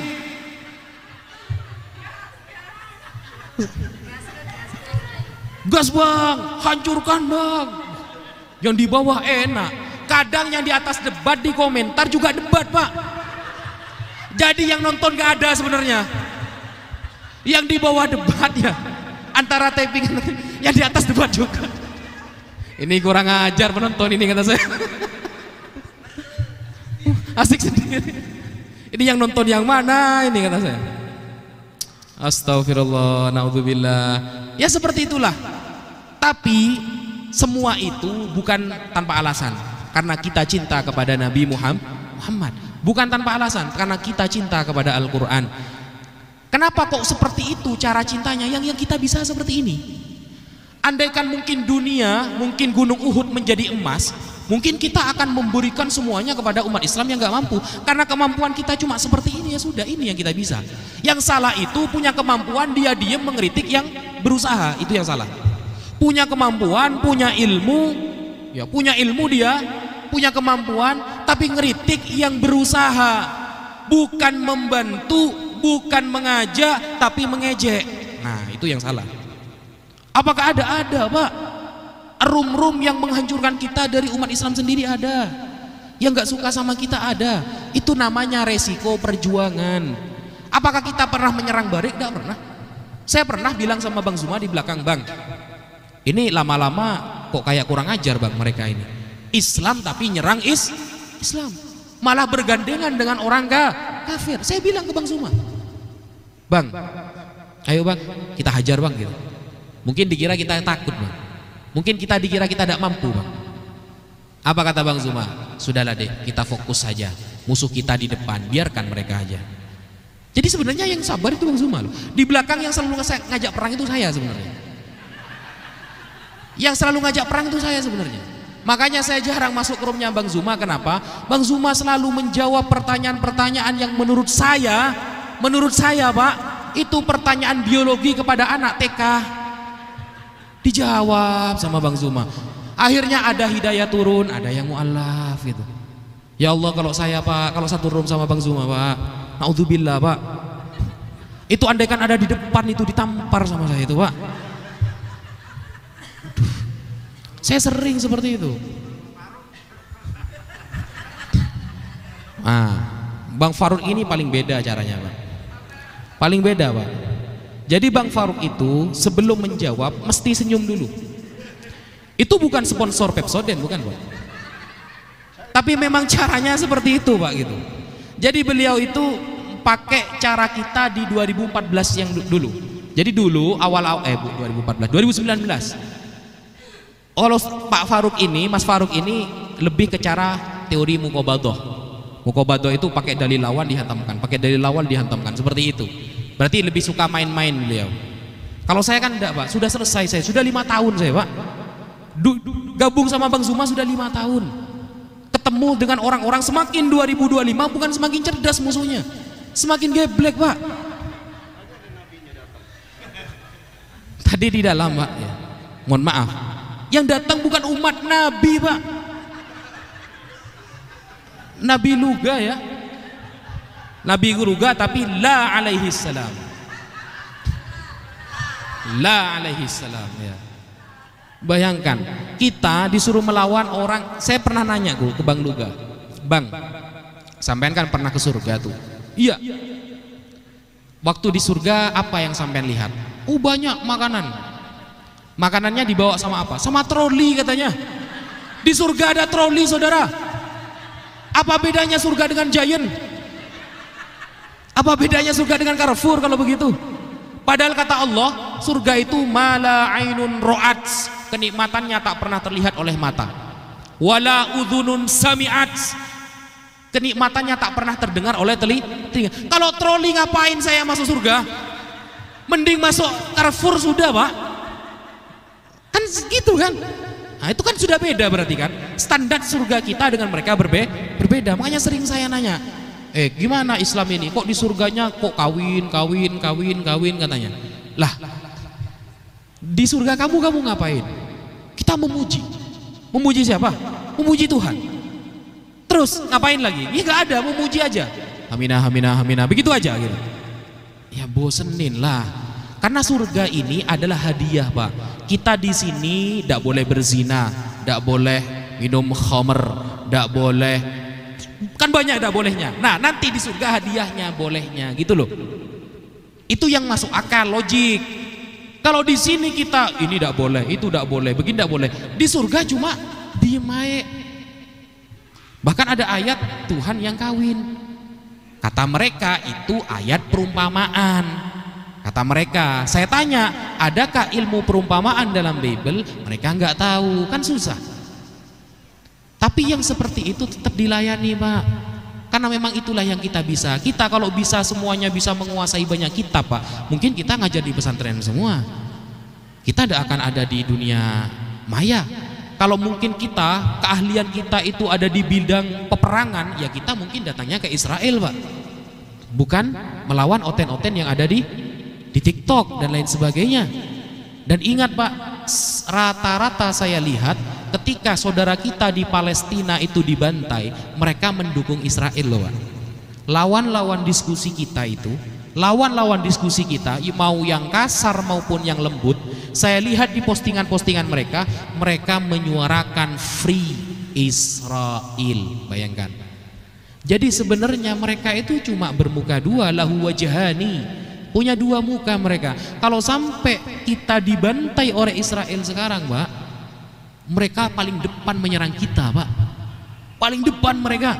Gas bang, hancurkan bang. Yang di bawah enak. Kadang yang di atas debat di komentar juga debat, Pak. Jadi yang nonton gak ada sebenarnya. Yang di bawah debat ya, antara taping yang di atas debat juga. Ini kurang ajar penonton ini, kata saya. Asik sendiri. Ini yang nonton yang mana ini, kata saya. Astagfirullah, naudzubillah. Ya seperti itulah. Tapi semua itu bukan tanpa alasan. Karena kita cinta kepada Nabi Muhammad. Bukan tanpa alasan, karena kita cinta kepada Al-Quran. Kenapa kok seperti itu cara cintanya? Yang kita bisa seperti ini. Andaikan mungkin dunia, mungkin gunung Uhud menjadi emas, mungkin kita akan memberikan semuanya kepada umat Islam yang gak mampu. Karena kemampuan kita cuma seperti ini, ya sudah, ini yang kita bisa. Yang salah itu punya kemampuan, dia diam mengkritik yang berusaha, itu yang salah. Punya kemampuan, punya ilmu, ya punya ilmu dia, punya kemampuan, tapi ngeritik yang berusaha, bukan membantu, bukan mengajak, tapi mengejek. Nah, itu yang salah. Apakah ada Pak? Rum-rum yang menghancurkan kita dari umat Islam sendiri ada. Yang gak suka sama kita ada. Itu namanya resiko perjuangan. Apakah kita pernah menyerang balik? Tidak pernah. Saya pernah bilang sama Bang Zuma di belakang, Bang, ini lama-lama kok kayak kurang ajar Bang mereka ini. Islam tapi nyerang Islam. Malah bergandengan dengan orang kafir. Saya bilang ke Bang Zuma, Bang, ayo Bang, kita hajar Bang gitu. Mungkin dikira kita takut Bang. Mungkin kita dikira kita tidak mampu Bang. Apa kata Bang Zuma? Sudahlah deh, kita fokus saja. Musuh kita di depan, biarkan mereka aja. Jadi sebenarnya yang sabar itu Bang Zuma loh. Di belakang yang selalu ngajak perang itu saya sebenarnya. Yang selalu ngajak perang itu saya sebenarnya. Makanya saya jarang masuk ke roomnya Bang Zuma. Kenapa? Bang Zuma selalu menjawab pertanyaan-pertanyaan yang menurut saya Pak, itu pertanyaan biologi kepada anak TK. Dijawab sama Bang Zuma. Akhirnya ada hidayah turun, ada yang mu'allaf gitu. Ya Allah, kalau saya Pak, kalau satu room sama Bang Zuma Pak, naudzubillah Pak, itu andaikan ada di depan itu ditampar sama saya itu Pak. Saya sering seperti itu. Bang Faruk ini paling beda caranya Pak. Paling beda Pak. Jadi Bang Faruk itu sebelum menjawab mesti senyum dulu. Itu bukan sponsor Pepsodent, bukan Pak. Tapi memang caranya seperti itu Pak gitu. Jadi beliau itu pakai cara kita di 2014 yang dulu. Jadi dulu awal 2019. Kalau Pak Faruk ini, Mas Faruk ini lebih ke cara teori muqabadah. Muqabadah itu pakai dalil lawan dihantamkan, pakai dalil lawan dihantamkan, seperti itu. Berarti lebih suka main-main beliau. Kalau saya kan enggak Pak, sudah selesai saya, sudah 5 tahun saya Pak. Gabung sama Bang Zuma sudah 5 tahun. Ketemu dengan orang-orang, semakin 2025 bukan semakin cerdas musuhnya, semakin geblek Pak. Tadi di dalam Pak ya. Mohon maaf, yang datang bukan umat Nabi Pak, Nabi Luga ya, Nabi Luga, tapi la alaihi salam, la alaihi salam ya. Bayangkan kita disuruh melawan orang. Saya pernah nanya ke Bang Luga, Bang, sampean kan pernah ke surga tuh? Iya. Waktu di surga apa yang sampean lihat? Banyak makanan. Makanannya dibawa sama apa? Sama troli katanya. Di surga ada troli, saudara. Apa bedanya surga dengan Giant? Apa bedanya surga dengan Carrefour kalau begitu? Padahal kata Allah, surga itu mala ainun ro'at, kenikmatannya tak pernah terlihat oleh mata. Wala udhunun sami'at, kenikmatannya tak pernah terdengar oleh telinga. Kalau troli ngapain saya masuk surga? Mending masuk Carrefour sudah, Pak. Kan gitu kan? Nah, itu kan sudah beda berarti kan? Standar surga kita dengan mereka berbeda. Makanya sering saya nanya, gimana Islam ini? Kok di surganya kok kawin katanya? Lah, di surga kamu ngapain? Kita memuji. Memuji siapa? Memuji Tuhan. Terus ngapain lagi? Ya nggak ada, memuji aja. Aminah, aminah, aminah, begitu aja gitu. Ya bosenin lah. Karena surga ini adalah hadiah, Pak. Kita di sini tidak boleh berzina, tidak boleh minum khamr, tidak boleh, kan banyak tidak bolehnya. Nah, nanti di surga hadiahnya bolehnya, gitu loh. Itu yang masuk akal, logik. Kalau di sini kita ini tidak boleh, itu tidak boleh, begini tidak boleh. Di surga cuma diem aja. Bahkan ada ayat Tuhan yang kawin. Kata mereka itu ayat perumpamaan. Kata mereka, saya tanya, adakah ilmu perumpamaan dalam Bible? Mereka nggak tahu, kan susah. Tapi yang seperti itu tetap dilayani, Pak. Karena memang itulah yang kita bisa. Kita kalau bisa semuanya bisa menguasai banyak kitab, Pak, mungkin kita ngajar di pesantren semua. Kita tidak akan ada di dunia maya. Kalau mungkin kita, keahlian kita itu ada di bidang peperangan, ya kita mungkin datangnya ke Israel, Pak. Bukan melawan oten-oten yang ada di TikTok dan lain sebagainya. Dan ingat, Pak, rata-rata saya lihat ketika saudara kita di Palestina itu dibantai, mereka mendukung Israel loh, Pak. Lawan-lawan diskusi kita itu, lawan-lawan diskusi kita, mau yang kasar maupun yang lembut, saya lihat di postingan-postingan mereka, mereka menyuarakan free Israel. Bayangkan. Jadi sebenarnya mereka itu cuma bermuka dua, lahu wajhani, punya dua muka mereka. Kalau sampai kita dibantai oleh Israel sekarang, Pak, mereka paling depan menyerang kita, Pak. Paling depan mereka.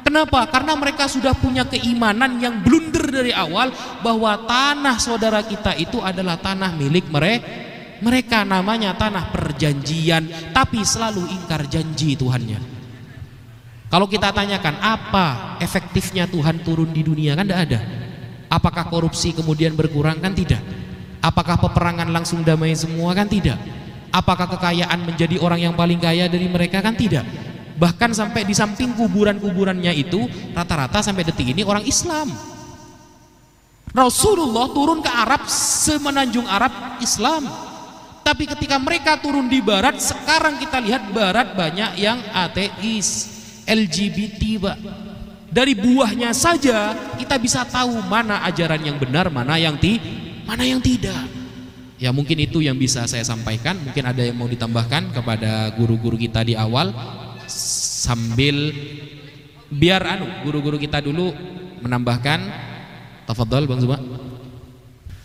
Kenapa? Karena mereka sudah punya keimanan yang blunder dari awal bahwa tanah saudara kita itu adalah tanah milik mereka, namanya tanah perjanjian, tapi selalu ingkar janji Tuhannya. Kalau kita tanyakan apa efektifnya Tuhan turun di dunia, kan tidak ada. Apakah korupsi kemudian berkurang? Kan tidak. Apakah peperangan langsung damai semua? Kan tidak. Apakah kekayaan menjadi orang yang paling kaya dari mereka? Kan tidak. Bahkan sampai di samping kuburan-kuburannya itu rata-rata sampai detik ini orang Islam. Rasulullah turun ke Arab, semenanjung Arab Islam. Tapi ketika mereka turun di barat, sekarang kita lihat barat banyak yang ateis, LGBT, Pak. Dari buahnya saja kita bisa tahu mana ajaran yang benar, mana yang tidak. Ya mungkin itu yang bisa saya sampaikan. Mungkin ada yang mau ditambahkan kepada guru-guru kita di awal, sambil biar guru-guru kita dulu menambahkan. Tafadhol Bang Zuma.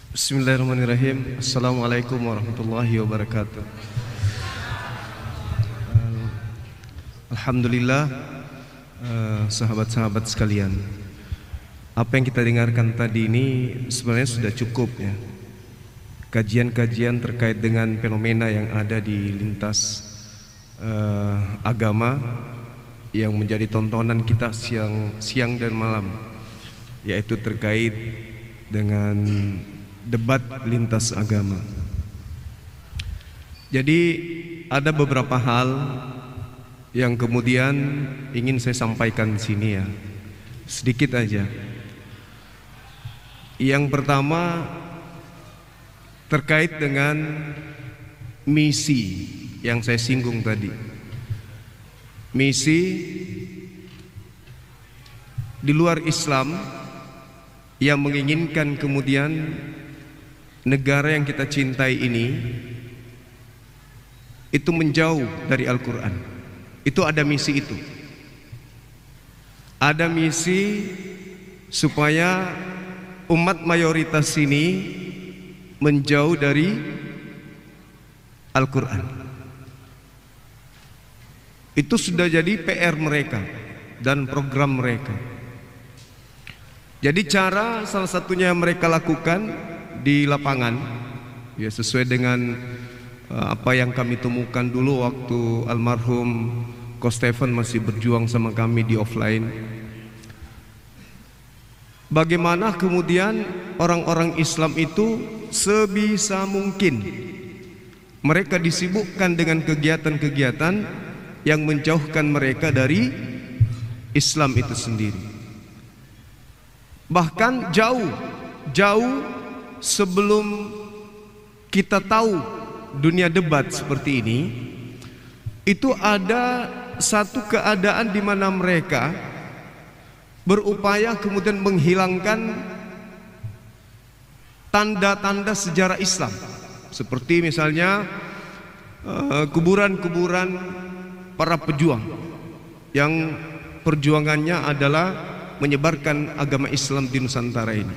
Bismillahirrahmanirrahim. Assalamualaikum warahmatullahi wabarakatuh. Alhamdulillah. Sahabat-sahabat sekalian, apa yang kita dengarkan tadi ini sebenarnya sudah cukup ya. Kajian-kajian terkait dengan fenomena yang ada di lintas agama yang menjadi tontonan kita siang dan malam, yaitu terkait dengan debat lintas agama. Jadi ada beberapa hal yang kemudian ingin saya sampaikan di sini ya, sedikit aja. Yang pertama terkait dengan misi yang saya singgung tadi. Misi di luar Islam yang menginginkan kemudian negara yang kita cintai ini itu menjauh dari Al-Quran. Itu ada misi itu. Ada misi supaya umat mayoritas ini menjauh dari Al-Quran. Itu sudah jadi PR mereka dan program mereka. Jadi cara salah satunya yang mereka lakukan di lapangan, ya sesuai dengan apa yang kami temukan dulu waktu almarhum Coach Stephen masih berjuang sama kami di offline. Bagaimana kemudian orang-orang Islam itu sebisa mungkin mereka disibukkan dengan kegiatan-kegiatan yang menjauhkan mereka dari Islam itu sendiri. Bahkan jauh sebelum kita tahu dunia debat seperti ini, itu ada satu keadaan di mana mereka berupaya kemudian menghilangkan tanda-tanda sejarah Islam, seperti misalnya kuburan-kuburan para pejuang yang perjuangannya adalah menyebarkan agama Islam di Nusantara ini.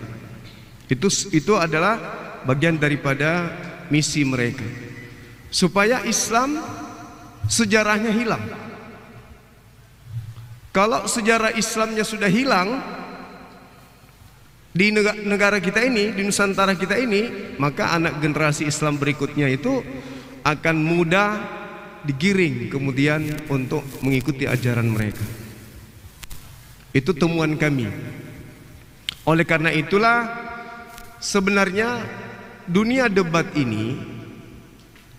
Itu adalah bagian daripada misi mereka, supaya Islam sejarahnya hilang. Kalau sejarah Islamnya sudah hilang di negara kita ini, di Nusantara kita ini, maka anak generasi Islam berikutnya itu akan mudah digiring kemudian untuk mengikuti ajaran mereka. Itu temuan kami. Oleh karena itulah sebenarnya dunia debat ini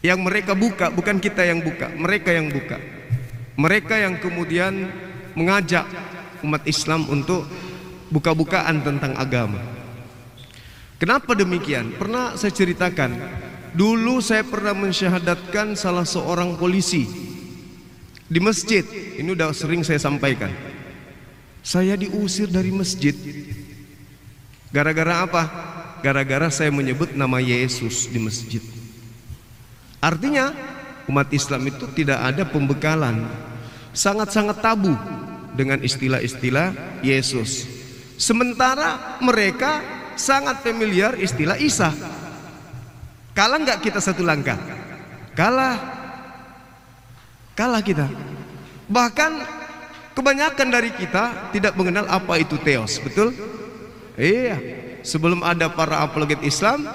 yang mereka buka, bukan kita yang buka, mereka yang buka. Mereka yang kemudian mengajak umat Islam untuk buka-bukaan tentang agama. Kenapa demikian? Pernah saya ceritakan, dulu saya pernah mensyahadatkan salah seorang polisi di masjid. Ini udah sering saya sampaikan. Saya diusir dari masjid. Gara-gara apa? Gara-gara saya menyebut nama Yesus di masjid. Artinya umat Islam itu tidak ada pembekalan, sangat-sangat tabu dengan istilah-istilah Yesus. Sementara mereka sangat familiar istilah Isa. Kalah nggak kita satu langkah? Kalah kita. Bahkan kebanyakan dari kita tidak mengenal apa itu Theos, betul? Iya. Sebelum ada para apologet Islam,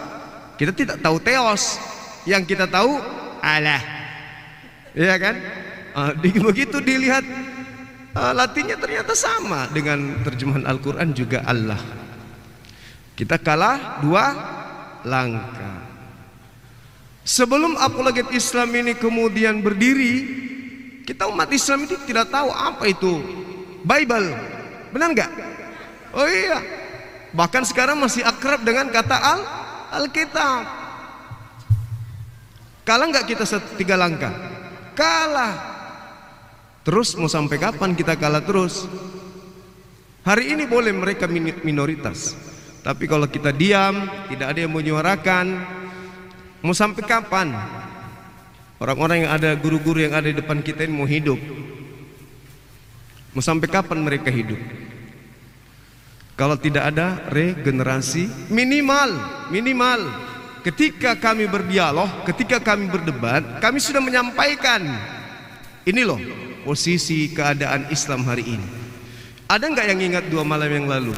kita tidak tahu Theos. Yang kita tahu Allah. Iya kan? Begitu dilihat Latinnya ternyata sama dengan terjemahan Al-Quran juga Allah. Kita kalah 2 langkah. Sebelum apologet Islam ini kemudian berdiri, kita umat Islam itu tidak tahu apa itu Bible. Benar nggak? Oh iya. Bahkan sekarang masih akrab dengan kata Alkitab. Kalah nggak kita 3 langkah? Kalah. Terus mau sampai kapan kita kalah terus? Hari ini boleh mereka minoritas, tapi kalau kita diam, tidak ada yang menyuarakan, mau sampai kapan? Orang-orang yang ada, guru-guru yang ada di depan kita ini mau hidup? Mau sampai kapan mereka hidup? Kalau tidak ada regenerasi minimal ketika kami berdialog, ketika kami berdebat, kami sudah menyampaikan ini loh posisi keadaan Islam hari ini. Ada nggak yang ingat 2 malam yang lalu,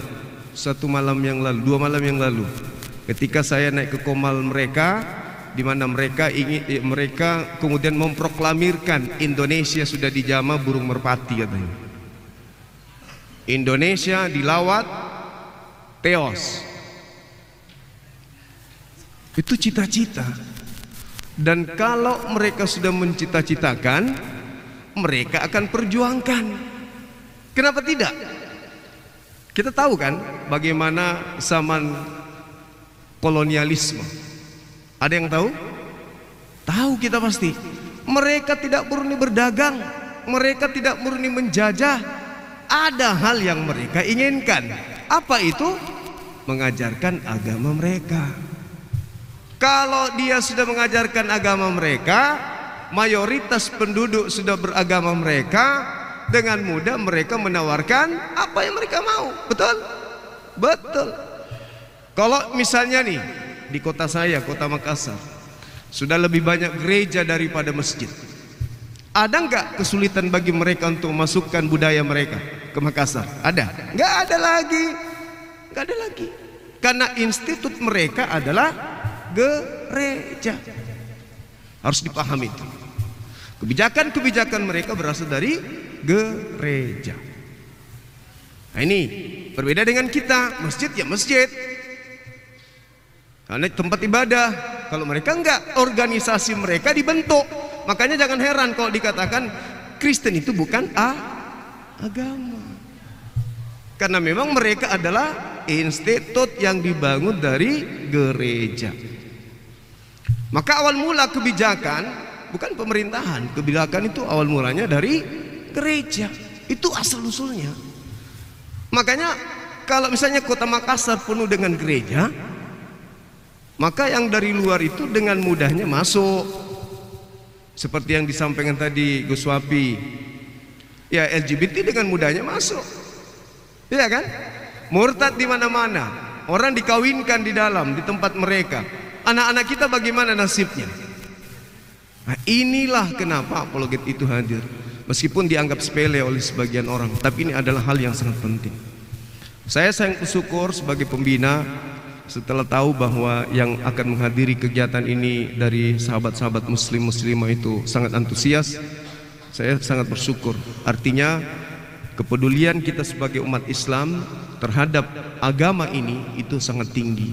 1 malam yang lalu, 2 malam yang lalu, ketika saya naik ke komal mereka, di mana mereka kemudian memproklamirkan Indonesia sudah dijamah burung merpati katanya. Indonesia dilawat Theos. Itu cita-cita. Dan kalau mereka sudah mencita-citakan, mereka akan perjuangkan. Kenapa tidak? Kita tahu kan bagaimana zaman kolonialisme. Ada yang tahu? Tahu kita pasti. Mereka tidak murni berdagang, mereka tidak murni menjajah. Ada hal yang mereka inginkan. Apa itu? Mengajarkan agama mereka. Kalau dia sudah mengajarkan agama mereka, mayoritas penduduk sudah beragama mereka, dengan mudah mereka menawarkan apa yang mereka mau. Betul? Betul. Kalau misalnya nih di kota saya, kota Makassar, Sudah lebih banyak gereja daripada masjid. Ada nggak kesulitan bagi mereka untuk memasukkan budaya mereka ke Makassar? Ada? Nggak ada lagi. Nggak ada lagi. Karena institut mereka adalah gereja. Harus dipahami itu. Kebijakan-kebijakan mereka berasal dari gereja. Nah ini berbeda dengan kita. Masjid ya masjid, karena tempat ibadah. Kalau mereka enggak, organisasi mereka dibentuk. Makanya jangan heran kalau dikatakan Kristen itu bukan agama, karena memang mereka adalah institut yang dibangun dari gereja. Maka awal mula kebijakan bukan pemerintahan. Kebijakan itu awal mulanya dari gereja. Itu asal usulnya. Makanya kalau misalnya kota Makassar penuh dengan gereja, maka yang dari luar itu dengan mudahnya masuk. Seperti yang disampaikan tadi Gus Wapi, ya LGBT dengan mudahnya masuk, iya kan? Murtad di mana-mana, orang dikawinkan di dalam, di tempat mereka. Anak-anak kita bagaimana nasibnya? Nah, inilah kenapa apologet itu hadir. Meskipun dianggap sepele oleh sebagian orang, tapi ini adalah hal yang sangat penting. Saya sangat bersyukur sebagai pembina setelah tahu bahwa yang akan menghadiri kegiatan ini dari sahabat-sahabat muslim muslimah itu sangat antusias. Saya sangat bersyukur. Artinya kepedulian kita sebagai umat Islam terhadap agama ini itu sangat tinggi.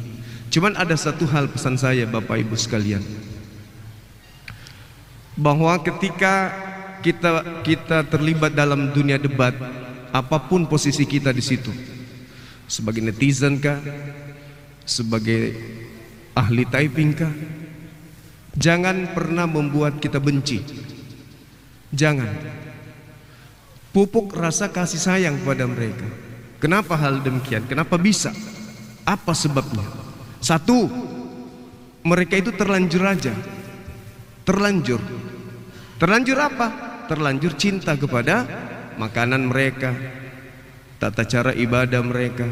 Cuman ada satu hal pesan saya Bapak Ibu sekalian, bahwa ketika kita terlibat dalam dunia debat, apapun posisi kita di situ, sebagai netizen kah, sebagai ahli typing kah, jangan pernah membuat kita benci. Jangan. Pupuk rasa kasih sayang kepada mereka. Kenapa hal demikian? Kenapa bisa? Apa sebabnya? Satu, mereka itu terlanjur aja. Terlanjur. Terlanjur apa? Terlanjur cinta kepada makanan mereka, tata cara ibadah mereka,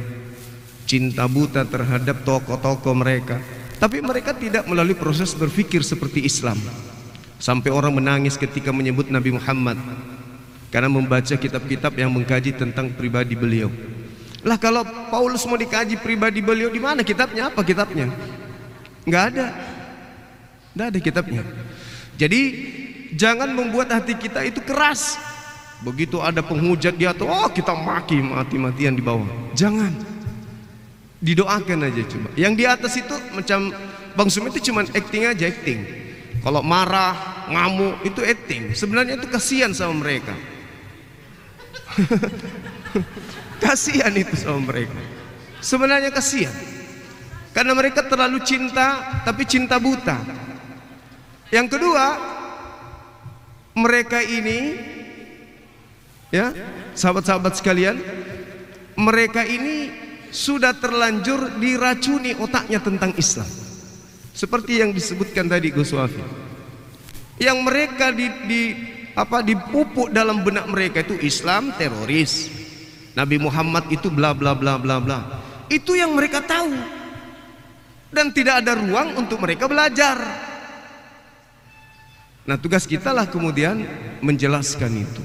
cinta buta terhadap tokoh-tokoh mereka. Tapi mereka tidak melalui proses berpikir seperti Islam. Sampai orang menangis ketika menyebut Nabi Muhammad karena membaca kitab-kitab yang mengkaji tentang pribadi beliau. Lah kalau Paulus mau dikaji pribadi beliau, di mana kitabnya? Apa kitabnya? Nggak ada. Nggak ada kitabnya. Jadi jangan membuat hati kita itu keras. Begitu ada penghujat di atas, oh kita mati-matian di bawah. Jangan. Didoakan aja coba. Yang di atas itu macam Bang Sum itu cuma acting aja, acting. Kalau marah, ngamuk itu acting. Sebenarnya itu kasihan sama mereka. Kasihan itu sama mereka. Sebenarnya kasihan. Karena mereka terlalu cinta, tapi cinta buta. Yang kedua, mereka ini, ya, sahabat-sahabat sekalian, mereka ini sudah terlanjur diracuni otaknya tentang Islam. Seperti yang disebutkan tadi Gus Wafi. Yang mereka dipupuk dalam benak mereka itu Islam teroris. Nabi Muhammad itu bla bla bla bla bla. Itu yang mereka tahu. Dan tidak ada ruang untuk mereka belajar. Nah, tugas kita lah kemudian menjelaskan itu.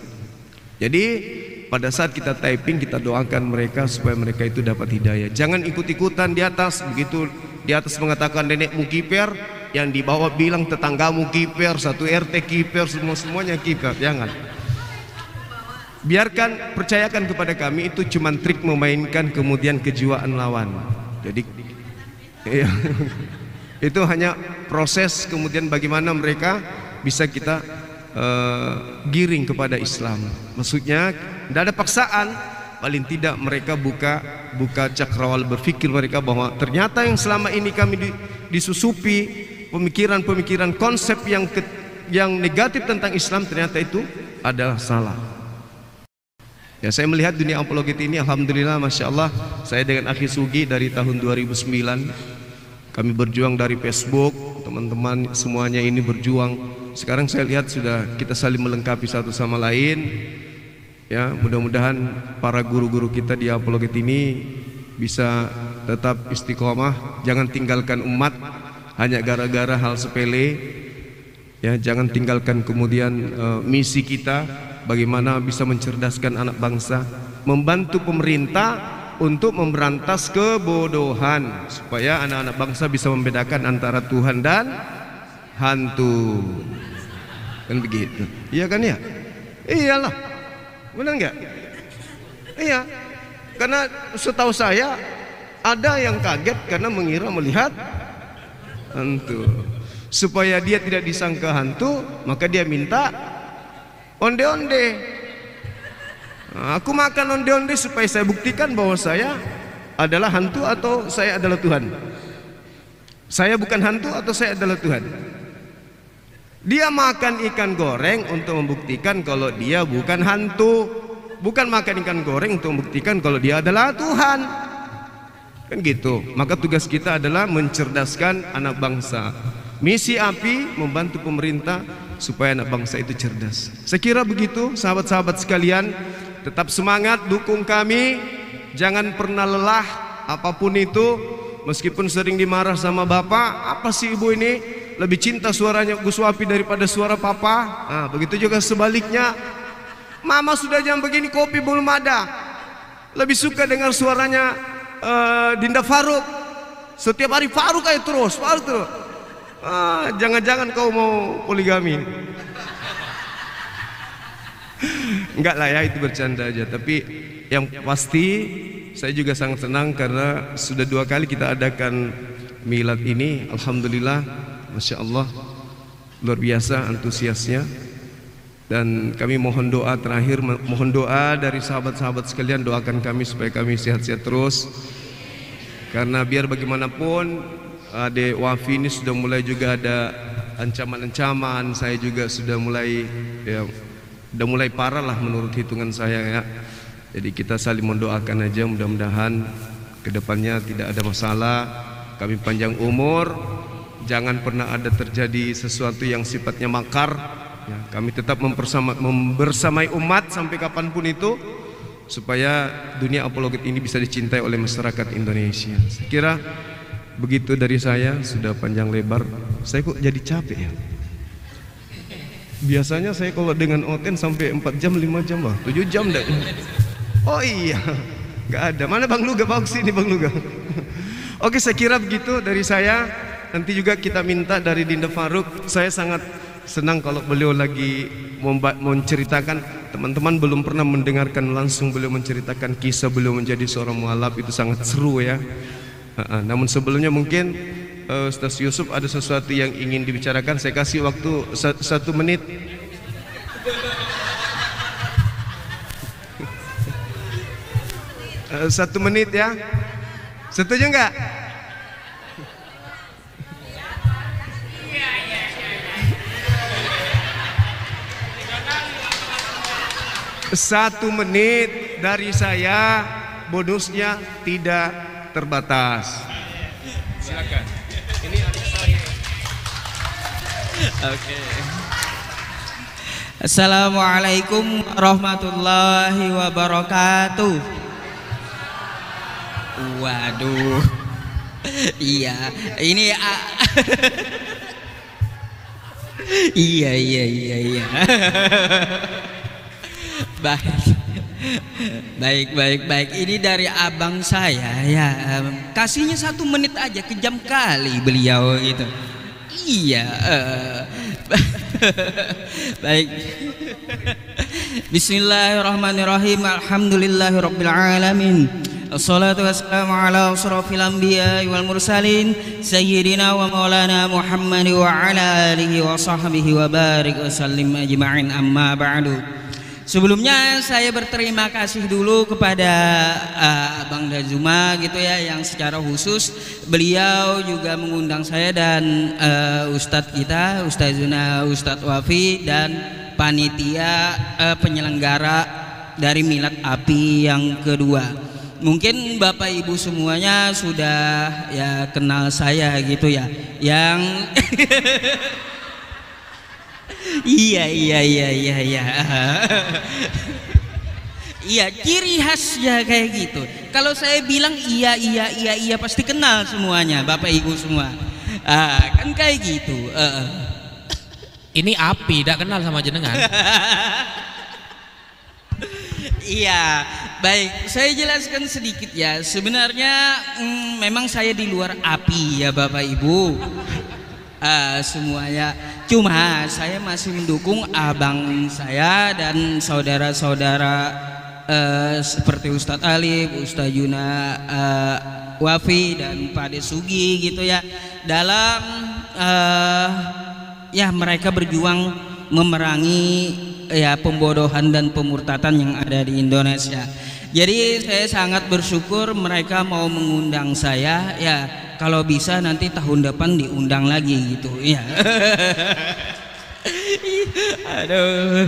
Jadi pada saat kita typing, kita doakan mereka supaya mereka itu dapat hidayah. Jangan ikut-ikutan di atas. Begitu di atas mengatakan nenekmu kiper, yang di bawah bilang tetanggamu kiper, satu RT kiper, semuanya kiper. Jangan. Biarkan, percayakan kepada kami, itu cuma trik memainkan kemudian kejiwaan lawan. Jadi iya, itu hanya proses kemudian bagaimana mereka bisa kita giring kepada Islam. Maksudnya tidak ada paksaan, paling tidak mereka buka cakrawala berpikir mereka bahwa ternyata yang selama ini kami disusupi pemikiran-pemikiran konsep yang negatif tentang Islam, ternyata itu adalah salah. Ya, saya melihat dunia apologet ini, alhamdulillah, masya Allah, saya dengan Akhi Sugi dari tahun 2009 kami berjuang dari Facebook, teman-teman semuanya ini berjuang. Sekarang saya lihat sudah kita saling melengkapi satu sama lain. Ya, mudah-mudahan para guru-guru kita di apologet ini bisa tetap istiqomah, jangan tinggalkan umat. hanya gara-gara hal sepele. Ya, jangan tinggalkan kemudian misi kita bagaimana bisa mencerdaskan anak bangsa, membantu pemerintah untuk memberantas kebodohan supaya anak-anak bangsa bisa membedakan antara Tuhan dan hantu. Kan begitu. Iya kan ya? Iyalah. Benar enggak? Iya. Karena setahu saya ada yang kaget karena mengira melihat hantu. Supaya dia tidak disangka hantu, maka dia minta onde-onde. Nah, aku makan onde-onde supaya saya buktikan bahwa saya adalah hantu atau saya adalah Tuhan. Saya bukan hantu atau saya adalah Tuhan. Dia makan ikan goreng untuk membuktikan kalau dia bukan hantu, bukan makan ikan goreng untuk membuktikan kalau dia adalah Tuhan. Kan gitu. Maka tugas kita adalah mencerdaskan anak bangsa. Misi API membantu pemerintah supaya anak bangsa itu cerdas. Saya kira begitu, sahabat-sahabat sekalian. Tetap semangat, dukung kami. Jangan pernah lelah apapun itu. Meskipun sering dimarah sama bapak, apa sih ibu ini lebih cinta suaranya Gus Wafi daripada suara papa? Nah, begitu juga sebaliknya. Mama sudah jam begini kopi belum ada, lebih suka dengar suaranya Dinda Faruk. Setiap hari Faruk aja terus, Faruk terus. Jangan-jangan kau mau poligami. Enggak lah ya, itu bercanda aja. Tapi yang pasti saya juga sangat senang karena sudah 2 kali kita adakan milad ini. Alhamdulillah, Masya Allah, luar biasa antusiasnya. Dan kami mohon doa terakhir, mohon doa dari sahabat-sahabat sekalian, doakan kami supaya kami sehat-sehat terus. Karena biar bagaimanapun Adik Wafi ini sudah mulai juga ada ancaman-ancaman. Saya juga sudah mulai parah lah menurut hitungan saya ya. Jadi kita saling mendoakan aja, mudah-mudahan kedepannya tidak ada masalah. Kami panjang umur, jangan pernah ada terjadi sesuatu yang sifatnya makar ya. Kami tetap membersamai umat sampai kapanpun itu, supaya dunia apologet ini bisa dicintai oleh masyarakat Indonesia. Saya kira begitu dari saya, sudah panjang lebar. Saya kok jadi capek ya. Biasanya saya kalau dengan Oten sampai 4 jam, 5 jam lah, 7 jam dah. Oh iya, nggak ada. Mana Bang Luga? Bawa sini Bang Luga. Oke, saya kira begitu dari saya. Nanti juga kita minta dari Dinda Faruk. Saya sangat senang kalau beliau lagi menceritakan. Teman-teman belum pernah mendengarkan langsung beliau menceritakan kisah beliau menjadi seorang mualaf. Itu sangat seru ya. Namun sebelumnya mungkin Ustaz Yusuf ada sesuatu yang ingin dibicarakan. Saya kasih waktu 1 menit. Satu menit ya. Setuju enggak? Satu menit dari saya, bonusnya tidak terbatas. Silakan. Ini adik saya. Oke. Assalamualaikum warahmatullahi wabarakatuh. Waduh. Iya, ini iya. Baik. Ini dari abang saya ya. Kasihnya 1 menit aja, kejam kali beliau gitu. Iya. Baik. Bismillahirrahmanirrahim. Alhamdulillahirabbil alamin. Assalatu wassalamu ala asrofil anbiya wal mursalin sayyidina wa maulana Muhammad wa ala alihi wa sahbihi wa barik wa sallim ajma'in, amma ba'du. Sebelumnya saya berterima kasih dulu kepada Abang Dazuma gitu ya, yang secara khusus beliau juga mengundang saya dan Ustadz kita, Ustazuna Ustadz Wafi, dan panitia penyelenggara dari milad API yang kedua. Mungkin Bapak Ibu semuanya sudah ya kenal saya gitu ya, yang iya. Iya, ciri khasnya kayak gitu. Kalau saya bilang iya pasti kenal semuanya, Bapak Ibu semua. Kan kayak gitu. Ini api, tidak kenal sama jenengan. Iya, baik. Saya jelaskan sedikit ya. Sebenarnya memang saya di luar api ya Bapak Ibu. Semuanya. Cuma saya masih mendukung abang saya dan saudara-saudara seperti Ustadz Alif, Ustadz Yuna Wafi dan Pak Desugi gitu ya. Dalam ya mereka berjuang memerangi ya pembodohan dan pemurtatan yang ada di Indonesia. Jadi saya sangat bersyukur mereka mau mengundang saya ya, kalau bisa nanti tahun depan diundang lagi gitu ya. Aduh.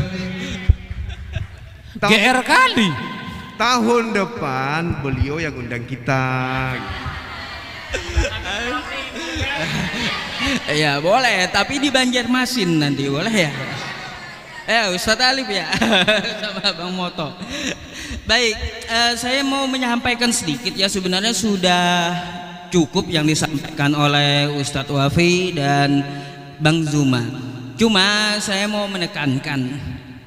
GR kali. Tahun depan beliau yang undang kita. Ya boleh, tapi di Banjarmasin nanti boleh ya. Ustadz Alif ya sama Bang Moto. Baik, saya mau menyampaikan sedikit ya. Sebenarnya sudah cukup yang disampaikan oleh Ustadz Wafi dan Bang Zuma. Cuma saya mau menekankan,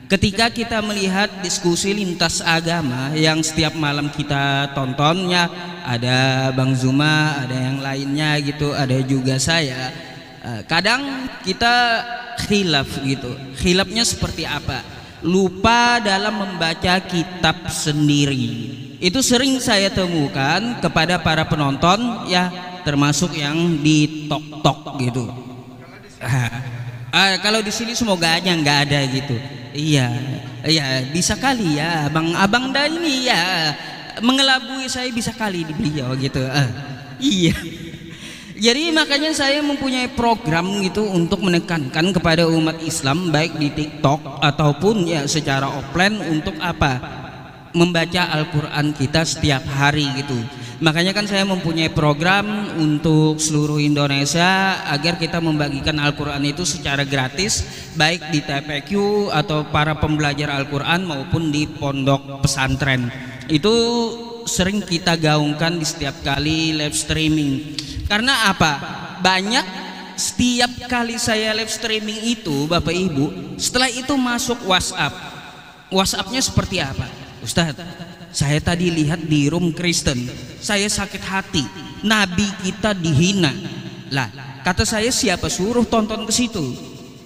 ketika kita melihat diskusi lintas agama yang setiap malam kita tontonnya, ada Bang Zuma, ada yang lainnya gitu, ada juga saya. Kadang kita khilaf gitu. Khilafnya seperti apa? Lupa dalam membaca kitab sendiri. Itu sering saya temukan kepada para penonton ya, termasuk yang di tok-tok gitu. Kalau di sini semoga aja nggak ada gitu. Iya, bisa kali ya, abang dah ini ya mengelabui saya bisa kali di beliau gitu. Iya. Jadi makanya saya mempunyai program gitu untuk menekankan kepada umat Islam baik di TikTok ataupun ya secara offline untuk apa? Membaca Al-Quran kita setiap hari gitu. Makanya kan saya mempunyai program untuk seluruh Indonesia agar kita membagikan Al-Quran itu secara gratis baik di TPQ atau para pembelajar Al-Quran maupun di pondok pesantren. Itu sering kita gaungkan di setiap kali live streaming. Karena apa? Banyak setiap kali saya live streaming itu Bapak Ibu, setelah itu masuk WhatsApp. WhatsAppnya seperti apa? Ustadz, saya tadi lihat di room Kristen, saya sakit hati, Nabi kita dihina. Lah, kata saya siapa suruh tonton ke situ?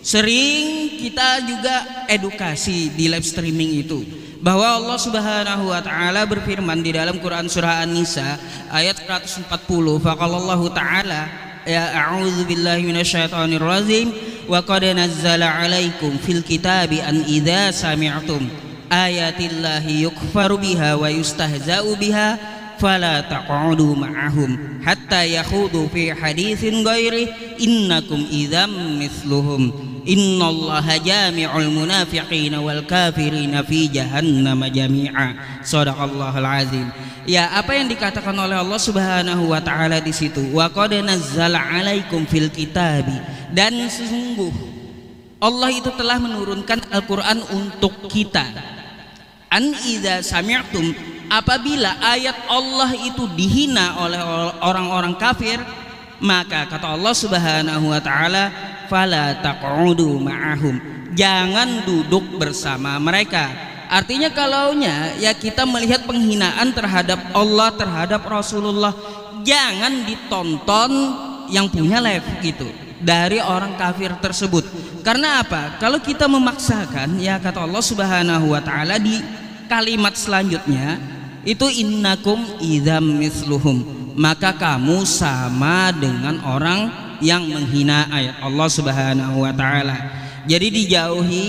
Sering kita juga edukasi di live streaming itu, bahwa Allah Subhanahu wa taala berfirman di dalam Quran surah An-Nisa ayat 140, faqalallahu taala ya a'udzubillahi minasyaitonir rajim wa qad nazzala 'alaikum fil kitabi an idza sami'tum ayatillahi yukfaru biha wa yustahza'u biha fala taq'udu ma'ahum hatta yakhudu fi haditsin ghairi innakum idzam mithluhum innallaha jami'ul munafiqina wal kafirina fi jahannam jami'a. Shadaqallahul azim. Ya, apa yang dikatakan oleh Allah Subhanahu wa taala di situ, wa qad nazzala 'alaikum fil kitabi, dan sesungguh Allah itu telah menurunkan Al-Qur'an untuk kita. An idza sami'tum, apabila ayat Allah itu dihina oleh orang-orang kafir, maka kata Allah Subhanahu wa taala, fala taq'udu ma'ahum, jangan duduk bersama mereka. Artinya kalaunya ya kita melihat penghinaan terhadap Allah, terhadap Rasulullah, jangan ditonton yang punya live gitu dari orang kafir tersebut. Karena apa? Kalau kita memaksakan, ya kata Allah Subhanahu wa taala di kalimat selanjutnya itu innakum idzam mithluhum, maka kamu sama dengan orang yang menghina ayat Allah Subhanahu wa taala. Jadi dijauhi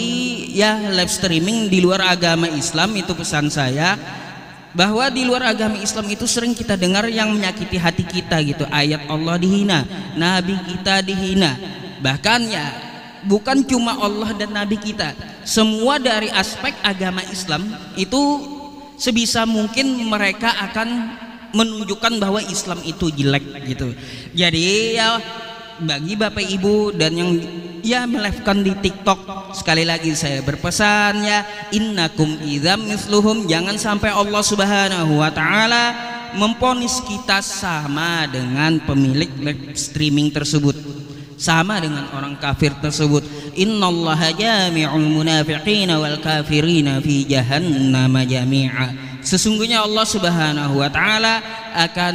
ya live streaming di luar agama Islam, itu pesan saya, bahwa di luar agama Islam itu sering kita dengar yang menyakiti hati kita gitu. Ayat Allah dihina, Nabi kita dihina. Bahkan ya bukan cuma Allah dan Nabi kita, semua dari aspek agama Islam itu sebisa mungkin mereka akan menunjukkan bahwa Islam itu jelek gitu. Jadi ya bagi Bapak Ibu dan yang ya melive-kan di TikTok, sekali lagi saya berpesan ya, innakum idzam misluhum, jangan sampai Allah Subhanahu wa taala memponis kita sama dengan pemilik live streaming tersebut, sama dengan orang kafir tersebut. Innallaha jami'ul munafiqina wal kafirina fi jahannam jami'a. Sesungguhnya Allah Subhanahu wa taala akan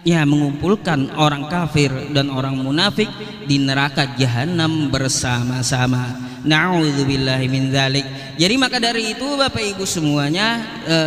mengumpulkan orang kafir dan orang munafik di neraka jahanam bersama-sama. Na'udzubillahi min dzalik. Jadi maka dari itu Bapak Ibu semuanya,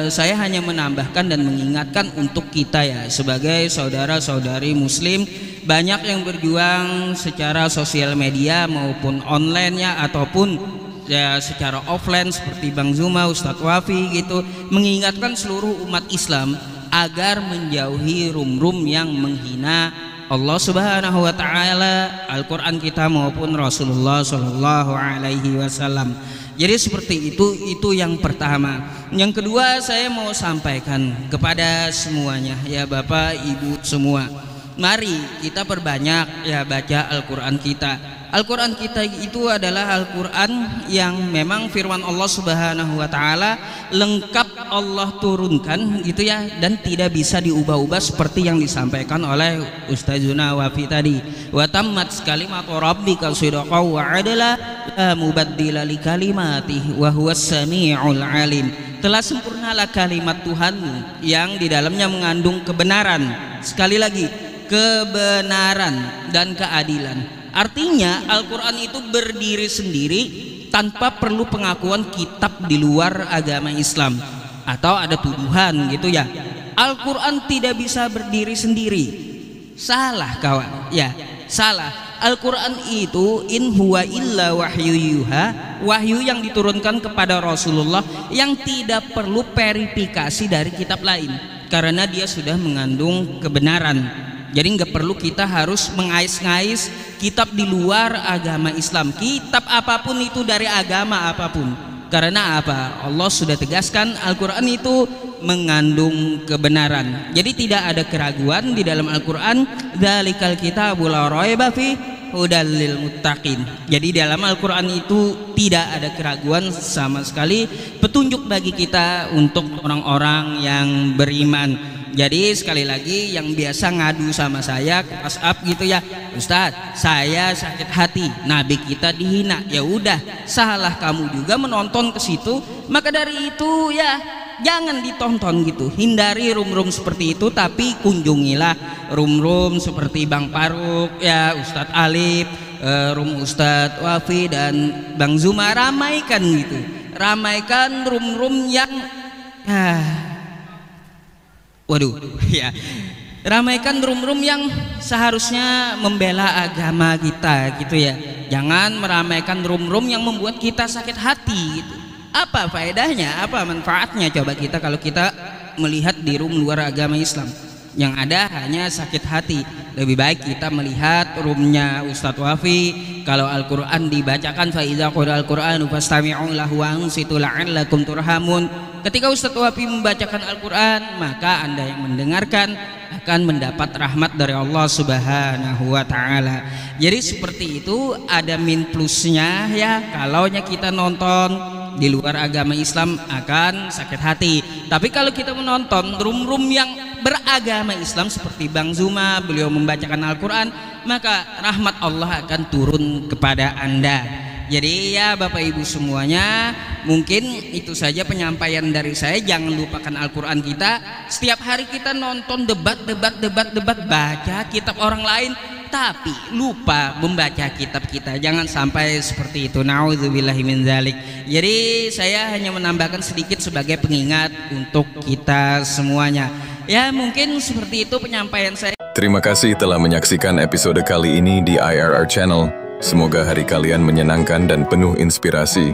saya hanya menambahkan dan mengingatkan untuk kita ya sebagai saudara-saudari muslim, banyak yang berjuang secara sosial media maupun online-nya ataupun ya secara offline seperti Bang Zuma, Ustadz Wafi gitu, mengingatkan seluruh umat Islam agar menjauhi rum-rum yang menghina Allah Subhanahu wa taala, Al-Qur'an kita maupun Rasulullah sallallahu alaihi wasallam. Jadi seperti itu yang pertama. Yang kedua, saya mau sampaikan kepada semuanya ya Bapak Ibu semua. Mari kita perbanyak ya baca Al-Qur'an kita. Al-Quran kita itu adalah Al-Quran yang memang firman Allah Subhanahu wa ta'ala lengkap Allah turunkan gitu ya, dan tidak bisa diubah-ubah seperti yang disampaikan oleh Ustazuna Wafi tadi. Wa tammat kalimatu rabbika sidqan wa adla la mubaddila li kalimatihi wa huwas samiul alim. Telah sempurnalah kalimat Tuhanmu yang di dalamnya mengandung kebenaran. Sekali lagi, kebenaran dan keadilan. Artinya Al-Quran itu berdiri sendiri tanpa perlu pengakuan kitab di luar agama Islam atau ada tuduhan gitu ya. Al-Quran tidak bisa berdiri sendiri. Salah kawan ya, salah. Al-Quran itu in huwa illa wahyu yuha, wahyu yang diturunkan kepada Rasulullah yang tidak perlu verifikasi dari kitab lain karena dia sudah mengandung kebenaran. Jadi nggak perlu kita harus mengais-ngais kitab di luar agama Islam, kitab apapun itu dari agama apapun. Karena apa? Allah sudah tegaskan Al-Quran itu mengandung kebenaran. Jadi tidak ada keraguan di dalam Al-Quran. Dzalikal kitabul la raiba fi hudal lil muttaqin. Jadi dalam Al-Quran itu tidak ada keraguan sama sekali, petunjuk bagi kita untuk orang-orang yang beriman. Jadi sekali lagi yang biasa ngadu sama saya ke WhatsApp gitu ya, Ustadz saya sakit hati, Nabi kita dihina. Ya udah, salah kamu juga menonton ke situ. Maka dari itu ya jangan ditonton gitu. Hindari rum-rum seperti itu, tapi kunjungilah rum-rum seperti Bang Faruk ya, Ustadz Alif, rum Ustadz Wafi dan Bang Zuma. Ramaikan gitu, ramaikan rum-rum yang ramaikan rum-rum yang seharusnya membela agama kita gitu ya. Jangan meramaikan rum-rum yang membuat kita sakit hati gitu. Apa faedahnya, apa manfaatnya coba kita kalau kita melihat di rum luar agama Islam? Yang ada hanya sakit hati. Lebih baik kita melihat rumnya Ustadz Wafi, kalau Al-Quran dibacakan fa idza qura'al Qur'anu fastami'u lahu wa ansitu la'allakum turhamun. Ketika Ustadz Wafi membacakan Al-Quran, maka Anda yang mendengarkan akan mendapat rahmat dari Allah Subhanahu wa ta'ala. Jadi seperti itu, ada min plusnya ya. Kalaunya kita nonton di luar agama Islam akan sakit hati. Tapi kalau kita menonton rum-rum yang beragama Islam seperti Bang Zuma, beliau membacakan Al-Quran, maka rahmat Allah akan turun kepada Anda. Jadi ya Bapak Ibu semuanya, mungkin itu saja penyampaian dari saya. Jangan lupakan Al-Quran kita. Setiap hari kita nonton debat, baca kitab orang lain, tapi lupa membaca kitab kita. Jangan sampai seperti itu. Na'udzubillahi min dzalik. Jadi saya hanya menambahkan sedikit sebagai pengingat untuk kita semuanya. Ya mungkin seperti itu penyampaian saya. Terima kasih telah menyaksikan episode kali ini di IRR Channel. Semoga hari kalian menyenangkan dan penuh inspirasi.